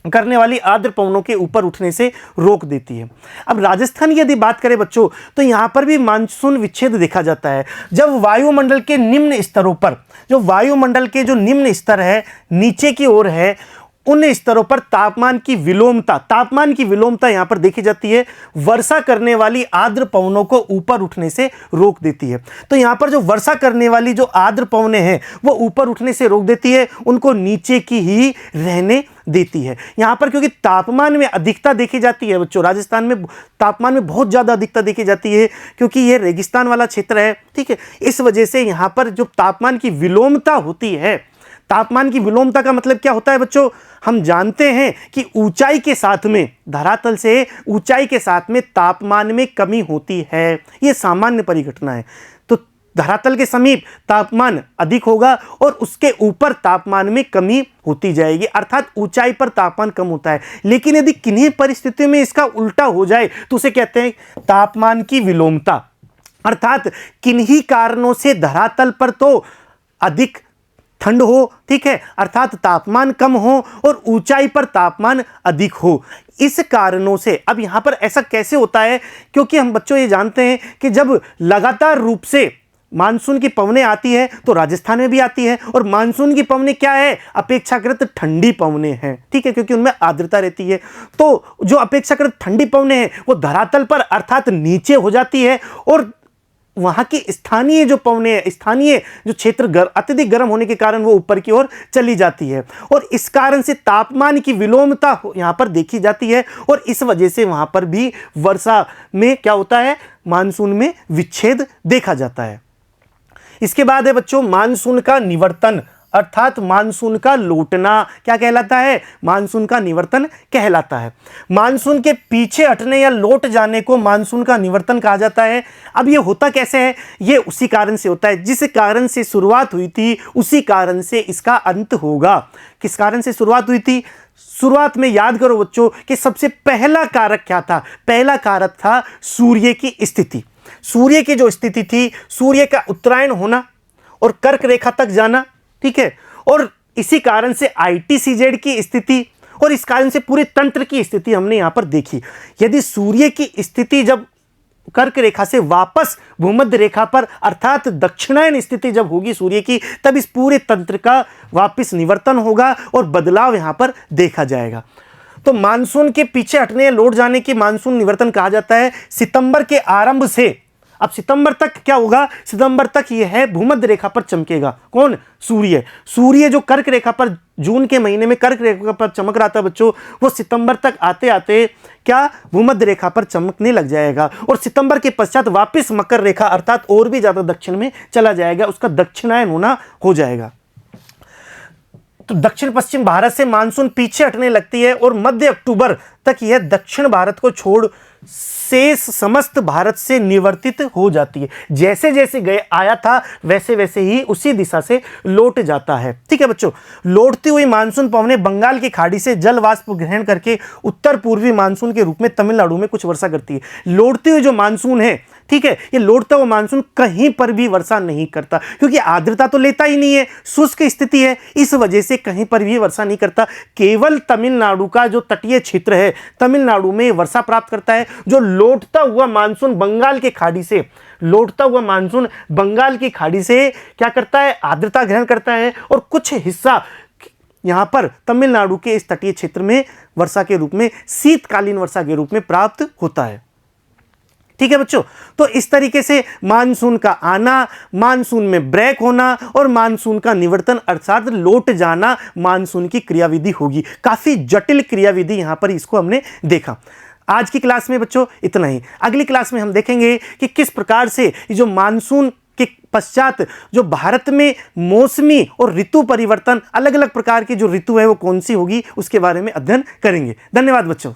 [SPEAKER 1] करने वाली आर्द्र पवनों के ऊपर उठने से रोक देती है। अब राजस्थान की यदि बात करें बच्चों तो यहां पर भी मानसून विच्छेद देखा जाता है जब वायुमंडल के निम्न स्तरों पर, जो वायुमंडल के जो निम्न स्तर है, नीचे की ओर है, उन स्तरों पर तापमान की विलोमता यहां पर देखी जाती है, वर्षा करने वाली आर्द्र पवनों को ऊपर उठने से रोक देती है। तो यहां पर जो वर्षा करने वाली जो आर्द्र पवनें हैं वो ऊपर उठने से रोक देती है, उनको नीचे की ही रहने देती है। यहां पर क्योंकि तापमान में अधिकता देखी जाती है बच्चों, राजस्थान में तापमान में बहुत ज्यादा अधिकता देखी जाती है क्योंकि यह रेगिस्तान वाला क्षेत्र है, ठीक है। इस वजह से यहां पर जो तापमान की विलोमता होती है, तापमान की विलोमता का मतलब क्या होता है बच्चों? हम जानते हैं कि ऊंचाई के साथ में, धरातल से ऊंचाई के साथ में तापमान में कमी होती है, यह सामान्य परिघटना है। तो धरातल के समीप तापमान अधिक होगा और उसके ऊपर तापमान में कमी होती जाएगी, अर्थात ऊंचाई पर तापमान कम होता है। लेकिन यदि किन्हीं परिस्थितियों में इसका उल्टा हो जाए तो उसे कहते हैं तापमान की विलोमता, अर्थात किन्हीं कारणों से धरातल पर तो अधिक ठंड हो, ठीक है, अर्थात तापमान कम हो और ऊंचाई पर तापमान अधिक हो। इस कारणों से अब यहां पर ऐसा कैसे होता है, क्योंकि हम बच्चों ये जानते हैं कि जब लगातार रूप से मानसून की पवनें आती है तो राजस्थान में भी आती है, और मानसून की पवनें क्या है, अपेक्षाकृत ठंडी पवनें हैं, ठीक है, क्योंकि उनमें आर्द्रता रहती है। तो जो अपेक्षाकृत ठंडी पवनें हैं वो धरातल पर अर्थात नीचे हो जाती है, और वहां की स्थानीय जो पवनें हैं, स्थानीय जो क्षेत्र अत्यधिक गर्म होने के कारण वो ऊपर की ओर चली जाती है, और इस कारण से तापमान की विलोमता यहां पर देखी जाती है, और इस वजह से वहां पर भी वर्षा में क्या होता है, मानसून में विच्छेद देखा जाता है। इसके बाद है बच्चों मानसून का निवर्तन, अर्थात मानसून का लौटना क्या कहलाता है, मानसून का निवर्तन कहलाता है। मानसून के पीछे हटने या लौट जाने को मानसून का निवर्तन कहा जाता है। अब ये होता कैसे है, ये उसी कारण से होता है जिस कारण से शुरुआत हुई थी उसी कारण से इसका अंत होगा। किस कारण से शुरुआत हुई थी, शुरुआत में याद करो बच्चों कि सबसे पहला कारक क्या था, पहला कारक था सूर्य की स्थिति। सूर्य की जो स्थिति थी, सूर्य का उत्तरायण होना और कर्क रेखा तक जाना, ठीक है, और इसी कारण से ITCZ की स्थिति और इस कारण से पूरे तंत्र की स्थिति हमने यहां पर देखी। यदि सूर्य की स्थिति जब कर्क रेखा से वापस भूमध्य रेखा पर अर्थात दक्षिणायन स्थिति जब होगी सूर्य की, तब इस पूरे तंत्र का वापस निवर्तन होगा और बदलाव यहां पर देखा जाएगा। तो मानसून के पीछे हटने या लौट जाने की मानसून निवर्तन कहा जाता है। सितंबर के आरंभ से, अब सितंबर तक क्या होगा, सितंबर तक यह है भूमध्य रेखा पर चमकेगा कौन, सूर्य। सूर्य जो कर्क रेखा पर जून के महीने में कर्क रेखा पर चमक रहा था बच्चों, वो सितंबर तक आते आते क्या भूमध्य रेखा पर चमकने लग जाएगा, और सितंबर के पश्चात वापस मकर रेखा अर्थात और भी ज्यादा दक्षिण में चला जाएगा, उसका दक्षिणायन होना हो जाएगा। तो दक्षिण पश्चिम भारत से मानसून पीछे हटने लगती है और मध्य अक्टूबर तक यह दक्षिण भारत को छोड़ शेष समस्त भारत से निवर्तित हो जाती है। जैसे जैसे गए आया था वैसे वैसे ही उसी दिशा से लौट जाता है, ठीक है बच्चों। लौटती हुई मानसून पवनें बंगाल की खाड़ी से जल वाष्प ग्रहण करके उत्तर पूर्वी मानसून के रूप में तमिलनाडु में कुछ वर्षा करती है। लौटती हुई जो मानसून है, ठीक है, ये लौटता हुआ मानसून कहीं पर भी वर्षा नहीं करता, क्योंकि आर्द्रता तो लेता ही नहीं है, शुष्क स्थिति है, इस वजह से कहीं पर भी वर्षा नहीं करता। केवल तमिलनाडु का जो तटीय क्षेत्र है, तमिलनाडु में वर्षा प्राप्त करता है। जो लौटता हुआ मानसून बंगाल के खाड़ी से, लौटता हुआ मानसून बंगाल की खाड़ी से क्या करता है, आर्द्रता ग्रहण करता है, और कुछ हिस्सा यहां पर तमिलनाडु के इस तटीय क्षेत्र में वर्षा के रूप में, शीतकालीन वर्षा के रूप में प्राप्त होता है, ठीक है बच्चों। तो इस तरीके से मानसून का आना, मानसून में ब्रेक होना और मानसून का निवर्तन अर्थात लौट जाना मानसून की क्रियाविधि होगी। काफी जटिल क्रियाविधि यहां पर इसको हमने देखा। आज की क्लास में बच्चों इतना ही। अगली क्लास में हम देखेंगे कि किस प्रकार से जो मानसून के पश्चात जो भारत में मौसमी और ऋतु परिवर्तन, अलग अलग प्रकार की जो ऋतु है वो कौन सी होगी, उसके बारे में अध्ययन करेंगे। धन्यवाद बच्चों।